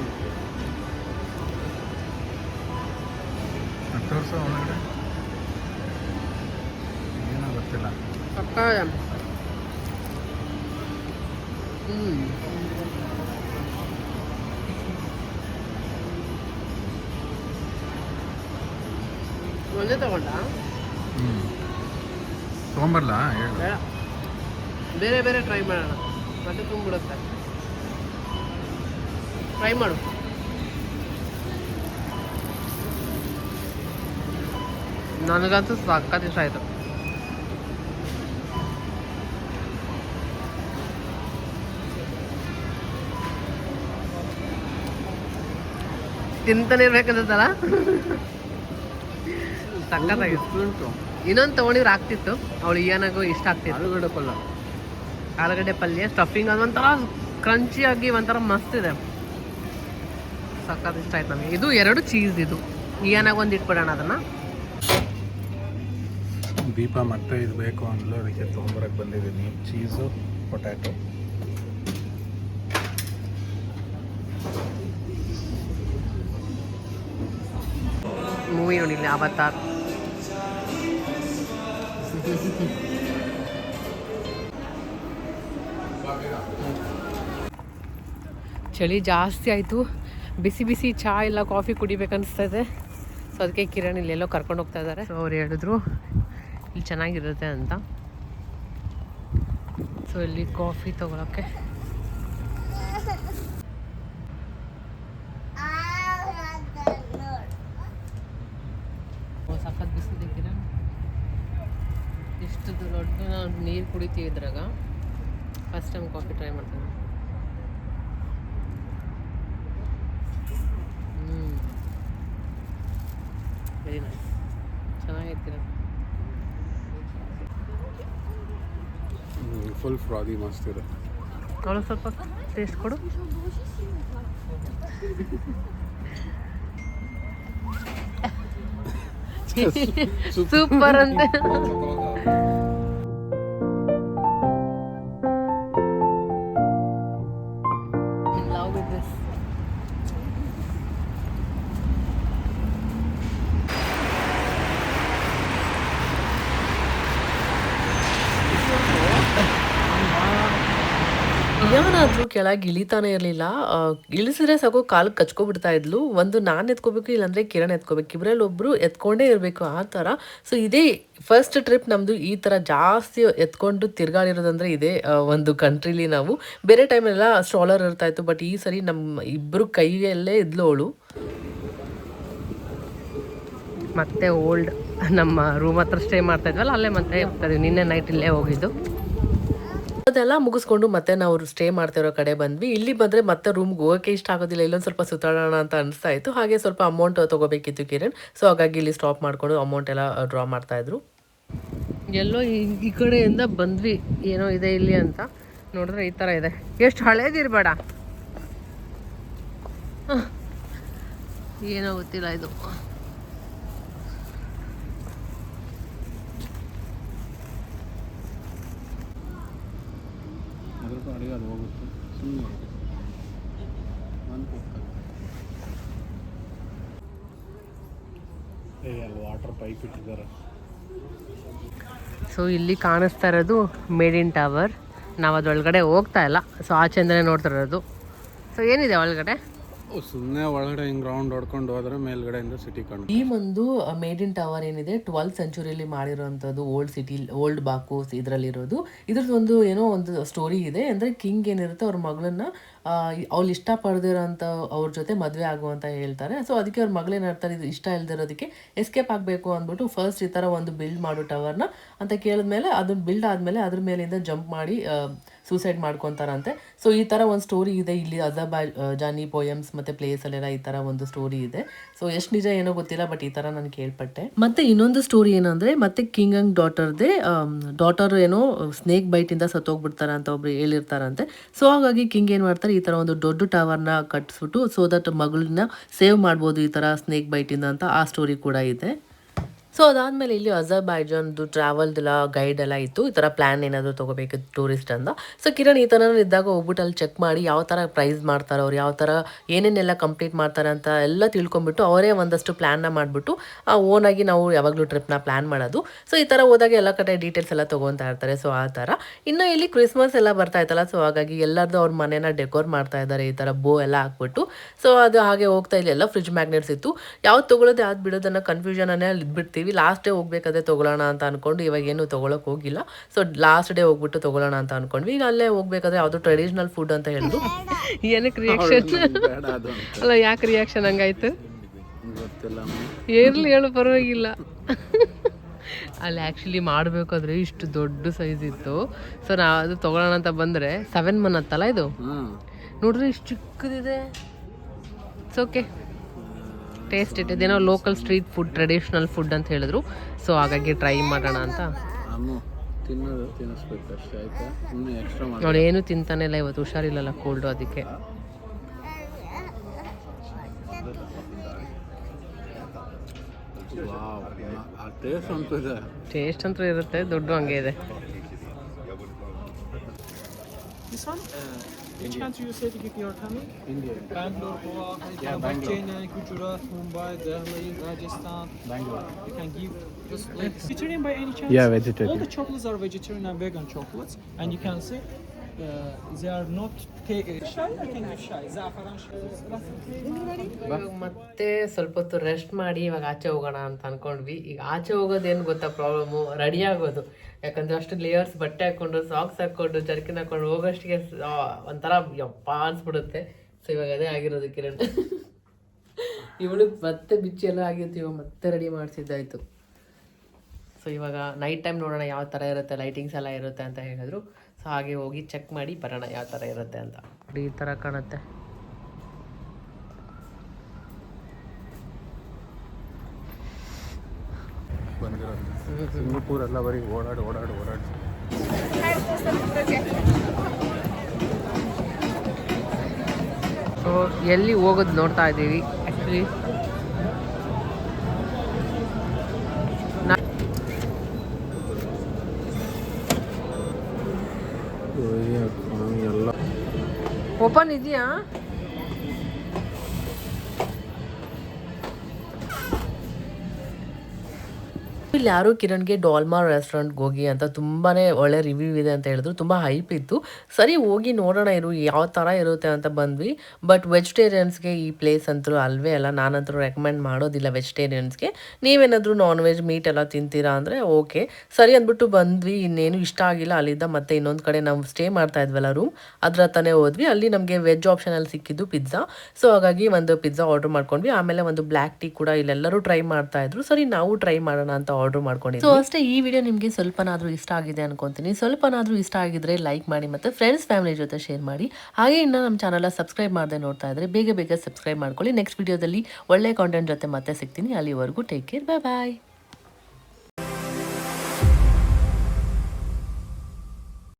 ತೋರಿಸೋ ಒಳಗಡೆ ಏನೋ ಗೊತ್ತಿಲ್ಲ. ಪಕ್ಕ ಒಂದೇ ತಗೊಂಡ ತೊಗೊಂಬರ್ಲಾ ಹೇಳು. ಬೇಡ, ಬೇರೆ ಬೇರೆ ಟ್ರೈ ಮಾಡೋಣ, ಮತ್ತೆ ತುಂಬಿಡುತ್ತೆ. ಟ್ರೈ ಮಾಡು. ನನಗಂತೂ ಸಖತ್ ಇಷ್ಟ ಆಯಿತು. ತಿಂತಾನೆ ಇರ್ಬೇಕಂತಲ್ಲ, ಸಖತ್ತಾಗಿತ್ತು. ಇನ್ನೊಂದು ತೊಗೊಂಡಿದ್ರೆ ಆಗ್ತಿತ್ತು, ಅವಳು ಏನಾಗೂ ಇಷ್ಟ ಆಗ್ತಿತ್ತು. ಆಲೂಗಡ್ಡೆ ಪಲ್ಯ ಸ್ಟಫಿಂಗ್ ಅದು ಒಂಥರ ಕ್ರಂಚಿಯಾಗಿ ಒಂಥರ ಮಸ್ತ್ ಇದೆ, ಸಖತ್ ಇಷ್ಟ ಆಯ್ತು ನಮಗೆ. ಇದು 2 ಚೀಸ್, ಇದು ಏನಾಗ ಒಂದು ಇಟ್ಬಿಡೋಣ ಅದನ್ನು. ದೀಪ ಮತ್ತೆ ಇದು ಬೇಕು ಅಂದ್ಲು, ಅದಕ್ಕೆ ತೊಗೊಂಬರಕ್ಕೆ ಬಂದಿದ್ದೀನಿ. Cheese, potato. ಮೂವಿ ನೋಡಿಲ್ಲ ಅವತಾರ್. ಚಳಿ ಜಾಸ್ತಿ ಆಯಿತು, ಬಿಸಿ ಬಿಸಿ ಚಹಾ ಇಲ್ಲ ಕಾಫಿ ಕುಡಿಬೇಕನ್ನಿಸ್ತಾ ಇದೆ. ಸೊ ಅದಕ್ಕೆ ಕಿರಣ್ ಇಲ್ಲೆಲ್ಲೋ ಕರ್ಕೊಂಡು ಹೋಗ್ತಾ ಇದ್ದಾರೆ. ಸೊ ಅವ್ರು ಹೇಳಿದ್ರು ಇಲ್ಲಿ ಚೆನ್ನಾಗಿರುತ್ತೆ ಅಂತ. ಸೊ ಇಲ್ಲಿ ಕಾಫಿ ತೊಗೊಳಕ್ಕೆ ಸಖತ್ ಬಿಸಿದೆ ಕಿರಣ್. ಇಷ್ಟು ದೊಡ್ಡ ನಾವು ನೀರು ಕುಡಿತೀವಿ ಇದ್ರಾಗ. ಫಸ್ಟ್ ಟೈಮ್ ಕಾಫಿ ಟ್ರೈ ಮಾಡ್ತೀನಿ. ವೆರಿ ನೈಸ್, ಚೆನ್ನಾಗಿರ್ತೀರ. ಫುಲ್ ಫ್ರಾದಿ ಮಸ್ತ್ ಇದೆ. ಅವಳು ಸ್ವಲ್ಪ ಟೇಸ್ಟ್ ಕೊಡು. ಸೂಪರ್ ಅಂತೆ. In love with this. ಯಾವನಾದ್ರೂ ಕೆಳಗೆ ಇಳಿತಾನೆ ಇರಲಿಲ್ಲ. ಇಳಿಸಿದ್ರೆ ಸಾಕು ಕಾಲು ಕಚ್ಕೊಬಿಡ್ತಾ ಇದ್ಲು. ಒಂದು ನಾನು ಎತ್ಕೋಬೇಕು, ಇಲ್ಲಾಂದರೆ ಕಿರಣ್ ಎತ್ಕೋಬೇಕು, ಇಬ್ಬರಲ್ಲಿ ಒಬ್ಬರು ಎತ್ಕೊಂಡೇ ಇರಬೇಕು ಆ ಥರ. ಸೊ ಇದೇ ಫಸ್ಟ್ ಟ್ರಿಪ್ ನಮ್ಮದು ಈ ಥರ ಜಾಸ್ತಿ ಎತ್ಕೊಂಡು ತಿರ್ಗಾಡಿರೋದಂದರೆ ಇದೇ ಒಂದು ಕಂಟ್ರಿಲಿ. ನಾವು ಬೇರೆ ಟೈಮೆಲ್ಲ ಸ್ಟ್ರಾಲರ್ ಇರ್ತಾಯಿತ್ತು, ಬಟ್ ಈ ಸರಿ ನಮ್ಮ ಇಬ್ಬರು ಕೈಯಲ್ಲೇ ಇದ್ಲು ಅವಳು. ಮತ್ತೆ ಓಲ್ಡ್ ನಮ್ಮ ರೂಮ್ ಹತ್ರ ಸ್ಟೇ ಮಾಡ್ತಾ ಇದ್ವಲ್ಲ, ಅಲ್ಲೇ ಮತ್ತೆ ಹೋಗ್ತಾಯಿದ್ವಿ. ನಿನ್ನೆ ನೈಟ್ ಇಲ್ಲೇ ಹೋಗಿದ್ದು. ಅದೆಲ್ಲ ಮುಗಿಸ್ಕೊಂಡು ಮತ್ತೆ ನಾವು ಸ್ಟೇ ಮಾಡ್ತಿರೋ ಕಡೆ ಬಂದ್ವಿ. ಇಲ್ಲಿ ಬಂದರೆ ಮತ್ತೆ ರೂಮ್ಗೆ ಹೋಗೋಕ್ಕೆ ಇಷ್ಟ ಆಗೋದಿಲ್ಲ, ಇಲ್ಲೊಂದು ಸ್ವಲ್ಪ ಸುತ್ತಾಡೋಣ ಅಂತ ಅನಿಸ್ತಾ ಇತ್ತು. ಹಾಗೆ ಸ್ವಲ್ಪ ಅಮೌಂಟ್ ತೊಗೋಬೇಕಿತ್ತು ಕಿರಣ್. ಸೊ ಹಾಗಾಗಿ ಇಲ್ಲಿ ಸ್ಟಾಪ್ ಮಾಡಿಕೊಂಡು ಅಮೌಂಟ್ ಎಲ್ಲ ಡ್ರಾ ಮಾಡ್ತಾಯಿದ್ರು. ಎಲ್ಲೋ ಈ ಕಡೆಯಿಂದ ಬಂದ್ವಿ, ಏನೋ ಇದೆ ಇಲ್ಲಿ ಅಂತ ನೋಡಿದ್ರೆ ಈ ಥರ ಇದೆ. ಎಷ್ಟು ಹಳೇದಿರಬೇಡ, ಏನೋ ಗೊತ್ತಿಲ್ಲ ಇದು. ಅಡುಗೆ ಅದು ಹೋಗುತ್ತೆ ಸುಮ್ಮನೆ ಅಲ್ಲಿ ವಾಟರ್ ಪೈಪ್ ಇಟ್ಟಿದ್ದಾರೆ. ಸೊ ಇಲ್ಲಿ ಕಾಣಿಸ್ತಾ ಇರೋದು ಮೇಡ್ ಇನ್ ಟವರ್. ನಾವು ಅದರೊಳಗಡೆ ಹೋಗ್ತಾ ಇಲ್ಲ, ಸೊ ಆಚೆಂದನೇ ನೋಡ್ತಾ ಇರೋದು. ಸೊ ಏನಿದೆ ಒಳಗಡೆ? ಸುಮ್ಮನೆ ಒಳಗಡೆ ಹಿಂಗೆ ರೌಂಡ್ ಹೊಡ್ಕೊಂಡು ಹೋದ್ರೆ ಮೇಲ್ಗಡೆಯಿಂದ ಸಿಟಿ ಕಾಣುತ್ತೆ. ಈ ಒಂದು ಮೇಡ್ ಇನ್ ಟವರ್ ಏನಿದೆ 12th ಸೆಂಚುರಿಯಲ್ಲಿ ಮಾಡಿರೋಂಥದ್ದು, ಓಲ್ಡ್ ಸಿಟಿ, ಓಲ್ಡ್ ಬಾಕು ಇದರಲ್ಲಿರೋದು. ಇದ್ರದ್ದು ಒಂದು ಏನೋ ಒಂದು ಸ್ಟೋರಿ ಇದೆ. ಅಂದರೆ ಕಿಂಗ್ ಏನಿರುತ್ತೆ ಅವ್ರ ಮಗಳನ್ನ ಅವ್ಳು ಇಷ್ಟಪಡ್ದಿರೋಂಥ ಅವ್ರ ಜೊತೆ ಮದುವೆ ಆಗುವಂತ ಹೇಳ್ತಾರೆ. ಸೊ ಅದಕ್ಕೆ ಅವ್ರ ಮಗಳೇನು ಹೇಳ್ತಾರೆ, ಇದು ಇಷ್ಟ ಇಲ್ದಿರೋದಕ್ಕೆ ಎಸ್ಕೇಪ್ ಆಗಬೇಕು ಅಂದ್ಬಿಟ್ಟು ಫಸ್ಟ್ ಈ ಥರ ಒಂದು ಬಿಲ್ಡ್ ಮಾಡು ಟವರ್ನ ಅಂತ ಕೇಳಿದ್ಮೇಲೆ ಅದನ್ನ ಬಿಲ್ಡ್ ಆದಮೇಲೆ ಅದ್ರ ಮೇಲಿಂದ ಜಂಪ್ ಮಾಡಿ ಸೂಸೈಡ್ ಮಾಡ್ಕೊತಾರಂತೆ. ಸೊ ಈ ಥರ ಒಂದು ಸ್ಟೋರಿ ಇದೆ ಇಲ್ಲಿ. ಅಜರ್ಬೈಜಾನಿ ಪೋಯಮ್ಸ್ ಮತ್ತು ಪ್ಲೇಸಲ್ಲೆಲ್ಲ ಈ ಥರ ಒಂದು ಸ್ಟೋರಿ ಇದೆ. ಸೊ ಎಷ್ಟು ನಿಜ ಏನೋ ಗೊತ್ತಿಲ್ಲ, ಬಟ್ ಈ ಥರ ನಾನು ಕೇಳ್ಪಟ್ಟೆ. ಮತ್ತು ಇನ್ನೊಂದು ಸ್ಟೋರಿ ಏನಂದರೆ ಮತ್ತೆ ಕಿಂಗ್ ಅಂಡ್ ಡಾಟರ್ ಏನೋ ಸ್ನೇಕ್ ಬೈಟಿಂದ ಸತ್ತೋಗ್ಬಿಡ್ತಾರೆ ಅಂತ ಒಬ್ರು ಹೇಳಿರ್ತಾರಂತೆ. ಸೊ ಹಾಗಾಗಿ ಕಿಂಗ್ ಏನು ಮಾಡ್ತಾರೆ, ಈ ಥರ ಒಂದು ದೊಡ್ಡ ಟವರ್ನ ಕಟ್ಟಿಸ್ಬಿಟ್ಟು ಸೊ ದಟ್ ಮಗಳನ್ನ ಸೇವ್ ಮಾಡ್ಬೋದು ಈ ಥರ ಸ್ನೇಕ್ ಬೈಟಿಂದ ಅಂತ ಆ ಸ್ಟೋರಿ ಕೂಡ ಇದೆ. ಸೊ ಅದಾದಮೇಲೆ ಇಲ್ಲಿ ಅಜರ್ಬೈಜಾನ್ದು ಟ್ರಾವೆಲ್ದೆಲ್ಲ ಗೈಡ್ ಎಲ್ಲ ಇತ್ತು, ಈ ಥರ ಪ್ಲ್ಯಾನ್ ಏನಾದರೂ ತೊಗೋಬೇಕಿತ್ತು ಟೂರಿಸ್ಟ್ ಅಂತ. ಸೊ ಕಿರಣ್ ಈ ಥರ ಇದ್ದಾಗ ಹೋಗ್ಬಿಟ್ಟು ಅಲ್ಲಿ ಚೆಕ್ ಮಾಡಿ ಯಾವ ಥರ ಪ್ರೈಸ್ ಮಾಡ್ತಾರೆ ಅವ್ರು, ಯಾವ ಥರ ಏನೇನೆಲ್ಲ ಕಂಪ್ಲೀಟ್ ಮಾಡ್ತಾರೆ ಅಂತ ಎಲ್ಲ ತಿಳ್ಕೊಂಬಿಟ್ಟು ಅವರೇ ಒಂದಷ್ಟು ಪ್ಲ್ಯಾನ್ನ ಮಾಡಿಬಿಟ್ಟು ಓನಾಗಿ ನಾವು ಯಾವಾಗಲೂ ಟ್ರಿಪ್ನ ಪ್ಲ್ಯಾನ್ ಮಾಡೋದು. ಸೊ ಈ ಥರ ಹೋದಾಗ ಎಲ್ಲ ಕಡೆ ಡೀಟೇಲ್ಸ್ ಎಲ್ಲ ತೊಗೊತಾ ಇರ್ತಾರೆ. ಸೊ ಆ ಥರ ಇನ್ನು ಇಲ್ಲಿ ಕ್ರಿಸ್ಮಸ್ ಎಲ್ಲ ಬರ್ತಾ ಇತ್ತಲ್ಲ, ಸೊ ಹಾಗಾಗಿ ಎಲ್ಲರದ್ದು ಅವ್ರ ಮನೇನ ಡೆಕೋರ್ ಮಾಡ್ತಾ ಇದ್ದಾರೆ ಈ ಥರ ಬೋ ಎಲ್ಲ ಹಾಕ್ಬಿಟ್ಟು. ಸೊ ಅದು ಹಾಗೆ ಹೋಗ್ತಾ ಇಲ್ಲಿ ಎಲ್ಲ ಫ್ರಿಜ್ ಮ್ಯಾಗ್ನೆಟ್ಸ್ ಇತ್ತು. ಯಾವ್ದು ತೊಗೊಳೋದು ಯಾವ್ದು ಬಿಡೋದನ್ನ ಕನ್ಫ್ಯೂಷನನ್ನೇ ಅಲ್ಲಿ ಇದ್ಬಿಡ್ತೀವಿ. ಲಾಸ್ಟ್ ಡೇ ಹೋಗ್ಬೇಕಾದ್ರೆ ತೊಗೊಳ್ಳೋಣ ಅಂತ ಅನ್ಕೊಂಡು ಇವಾಗ ಏನು ತೊಗೊಳಕ್ಕೆ ಹೋಗಿಲ್ಲ. ಸೊ ಲಾಸ್ಟ್ ಡೇ ಹೋಗ್ಬಿಟ್ಟು ತೊಗೊಳ್ಳೋಣ ಅಂತ ಅನ್ಕೊಂಡ್ವಿ. ಈಗ ಅಲ್ಲೇ ಹೋಗ್ಬೇಕಾದ್ರೆ ಯಾವುದು ಟ್ರೆಡಿಷನಲ್ ಫುಡ್ ಅಂತ ಹೇಳಿದ್ರು. ಏನಕ್ಕೆ ರಿಯಾಕ್ಷನ್ ಅಲ್ಲ, ಯಾಕೆ ರಿಯಾಕ್ಷನ್ ಹಂಗಾಯ್ತು ಇರ್ಲಿ ಹೇಳು, ಪರವಾಗಿಲ್ಲ. ಅಲ್ಲಿ ಆ್ಯಕ್ಚುಲಿ ಮಾಡಬೇಕಾದ್ರೆ ಇಷ್ಟು ದೊಡ್ಡ ಸೈಜ್ ಇತ್ತು. ಸೊ ನಾವು ಅದು ತೊಗೊಳ್ಳೋಣ ಅಂತ ಬಂದರೆ 7 ಮನ್ ಹತ್ತಲ್ಲ ಇದು, ನೋಡ್ರಿ ಇಷ್ಟು ಚಿಕ್ಕದಿದೆ. It's okay, taste it. ಇದೇನೋ local street food, traditional food ಅಂತ ಹೇಳಿದ್ರು. ಸೊ ಹಾಗಾಗಿ ಟ್ರೈ ಮಾಡೋಣ ಅಂತ. ಅವನೇನು ತಿಂತಾನೆ ಇಲ್ಲ ಇವತ್ತು, ಹುಷಾರಿಲ್ಲಲ್ಲ, ಕೋಲ್ಡು, ಅದಕ್ಕೆ. ಟೇಸ್ಟ್ ಅಂತೂ ಇರುತ್ತೆ, ದುಡ್ಡು ಹಂಗೆ ಇದೆ. Which country you say that you are coming? India. Bangalore, Goa, Hyderabad, Chennai, Gujarat, Mumbai, Delhi, Rajasthan. Bangalore. You can give just like vegetarian by any chance? Yeah, vegetarian. All the chocolates are vegetarian and vegan chocolates, and you can see they are not shy. I can give shy. Za'afaran shy. ಇವಾಗ ಮತ್ತೆ ಸ್ವಲ್ಪ ಹೊತ್ತು rest ಮಾಡಿ ಇವಾಗ ಆಚೆ ಹೋಗೋಣ ಅಂತ ಅನ್ಕೊಂಡ್ವಿ. ಈಗ ಆಚೆ ಹೋಗೋದೇನು ಗೊತ್ತಾ ಪ್ರಾಬ್ಲಮ್ಮು, ರೆಡಿ ಆಗೋದು. ಯಾಕಂದ್ರೆ ಅಷ್ಟು ಲೇಯರ್ಸ್ ಬಟ್ಟೆ ಹಾಕ್ಕೊಂಡು, ಸಾಕ್ಸ್ ಹಾಕ್ಕೊಂಡು, ಜರ್ಕಿನ್ ಹಾಕ್ಕೊಂಡು ಹೋಗೋಷ್ಟಿಗೆ ಒಂಥರ ಯಪ್ಪ ಅನ್ಸ್ಬಿಡುತ್ತೆ. ಸೊ ಇವಾಗ ಅದೇ ಆಗಿರೋದು ಕಿರಣ್. ಇವಳು ಮತ್ತೆ ಬಿಚ್ಚಿ ಎಲ್ಲ ಆಗಿತ್ತು, ಇವಾಗ ಮತ್ತೆ ರೆಡಿ ಮಾಡಿಸಿದ್ದಾಯ್ತು. ಸೊ ಇವಾಗ ನೈಟ್ ಟೈಮ್ ನೋಡೋಣ ಯಾವ ಥರ ಇರುತ್ತೆ, ಲೈಟಿಂಗ್ಸ್ ಎಲ್ಲ ಇರುತ್ತೆ ಅಂತ ಹೇಳಿದ್ರು. ಸೊ ಹಾಗೆ ಹೋಗಿ ಚೆಕ್ ಮಾಡಿ ಬರೋಣ ಯಾವ ಥರ ಇರುತ್ತೆ ಅಂತ. ಈ ಥರ ಕಾಣುತ್ತೆ. ಸಿಂಗಪೂರ್ ಎಲ್ಲ ಬರೀ ಓಡಾಡಿ ಸೊ ಎಲ್ಲಿ ಹೋಗೋದು ನೋಡ್ತಾ ಇದ್ದೀವಿ ಆ್ಯಕ್ಚುಲಿ. ಓಪನ್ ಇದೆಯಾ? ಇಲ್ಲಿ ಯಾರು ಕಿರಣ್ಗೆ ಡಾಲ್ಮಾ ರೆಸ್ಟೋರೆಂಟ್ಗೆ ಹೋಗಿ ಅಂತ ತುಂಬಾ ಒಳ್ಳೆ ರಿವ್ಯೂ ಇದೆ ಅಂತ ಹೇಳಿದ್ರು. ತುಂಬ ಹೈಪ್ ಇತ್ತು. ಸರಿ ಹೋಗಿ ನೋಡೋಣ ಇರು ಯಾವ ಥರ ಇರುತ್ತೆ ಅಂತ ಬಂದ್ವಿ. ಬಟ್ ವೆಜಿಟೇರಿಯನ್ಸ್ಗೆ ಈ ಪ್ಲೇಸ್ ಅಂತೂ ಅಲ್ವೇ ಅಲ್ಲ. ನಾನಂತೂ ರೆಕಮೆಂಡ್ ಮಾಡೋದಿಲ್ಲ ವೆಜಿಟೇರಿಯನ್ಸ್ಗೆ. ನೀವೇನಾದರೂ ನಾನ್ ವೆಜ್ ಮೀಟ್ ಎಲ್ಲ ತಿಂತೀರಾ ಅಂದರೆ ಓಕೆ. ಸರಿ ಅಂದ್ಬಿಟ್ಟು ಬಂದ್ವಿ. ಇನ್ನೇನು ಇಷ್ಟ ಆಗಿಲ್ಲ. ಅಲ್ಲಿದ್ದ ಮತ್ತೆ ಇನ್ನೊಂದು ಕಡೆ ನಾವು ಸ್ಟೇ ಮಾಡ್ತಾ ಇದ್ವಲ್ಲ ರೂಮ್, ಅದ್ರ ಹತ್ರನೇ ಹೋದ್ವಿ. ಅಲ್ಲಿ ನಮಗೆ ವೆಜ್ ಆಪ್ಷನಲ್ಲಿ ಸಿಕ್ಕಿದ್ದು ಪಿಜ್ಜಾ. ಸೊ ಹಾಗಾಗಿ ಒಂದು ಪಿಜ್ಜಾ ಆರ್ಡರ್ ಮಾಡ್ಕೊಂಡ್ವಿ. ಆಮೇಲೆ ಒಂದು ಬ್ಲ್ಯಾಕ್ ಟೀ ಕೂಡ ಇಲ್ಲೆಲ್ಲರೂ ಟ್ರೈ ಮಾಡ್ತಾ ಇದ್ರು. ಸರಿ ನಾವು ಟ್ರೈ ಮಾಡೋಣ ಅಂತ ಆರ್ಡರ್ ಮಾಡ್ಕೊಂಡಿದ್ವಿ. ಸೊ ಅಷ್ಟೇ, ಈ ವಿಡಿಯೋ ನಿಮಗೆ ಸ್ವಲ್ಪನಾದ್ರೂ ಇಷ್ಟ ಆಗಿದೆ ಅನ್ಕೊಂತೀನಿ. ಸ್ವಲ್ಪನಾದ್ರೂ ಇಷ್ಟ ಆಗಿದ್ರೆ ಲೈಕ್ ಮಾಡಿ, ಮತ್ತೆ ಫ್ರೆಂಡ್ಸ್ ಫ್ಯಾಮಿಲಿ ಜೊತೆ ಶೇರ್ ಮಾಡಿ. ಹಾಗೆ ಇನ್ನು ನಮ್ಮ ಚಾನಲ್ ಸಬ್ಸ್ಕ್ರೈಬ್ ಮಾಡದೆ ನೋಡ್ತಾ ಇದ್ರೆ ಬೇಗ ಸಬ್ಸ್ಕ್ರೈಬ್ ಮಾಡ್ಕೊಳ್ಳಿ. ನೆಕ್ಸ್ಟ್ ವಿಡಿಯೋದಲ್ಲಿ ಒಳ್ಳೆ ಕಾಂಟೆಂಟ್ ಜೊತೆ ಮತ್ತೆ ಸಿಗ್ತೀನಿ. ಅಲ್ಲಿವರೆಗೂ ಟೇಕ್ ಕೇರ್, ಬಾಯ್.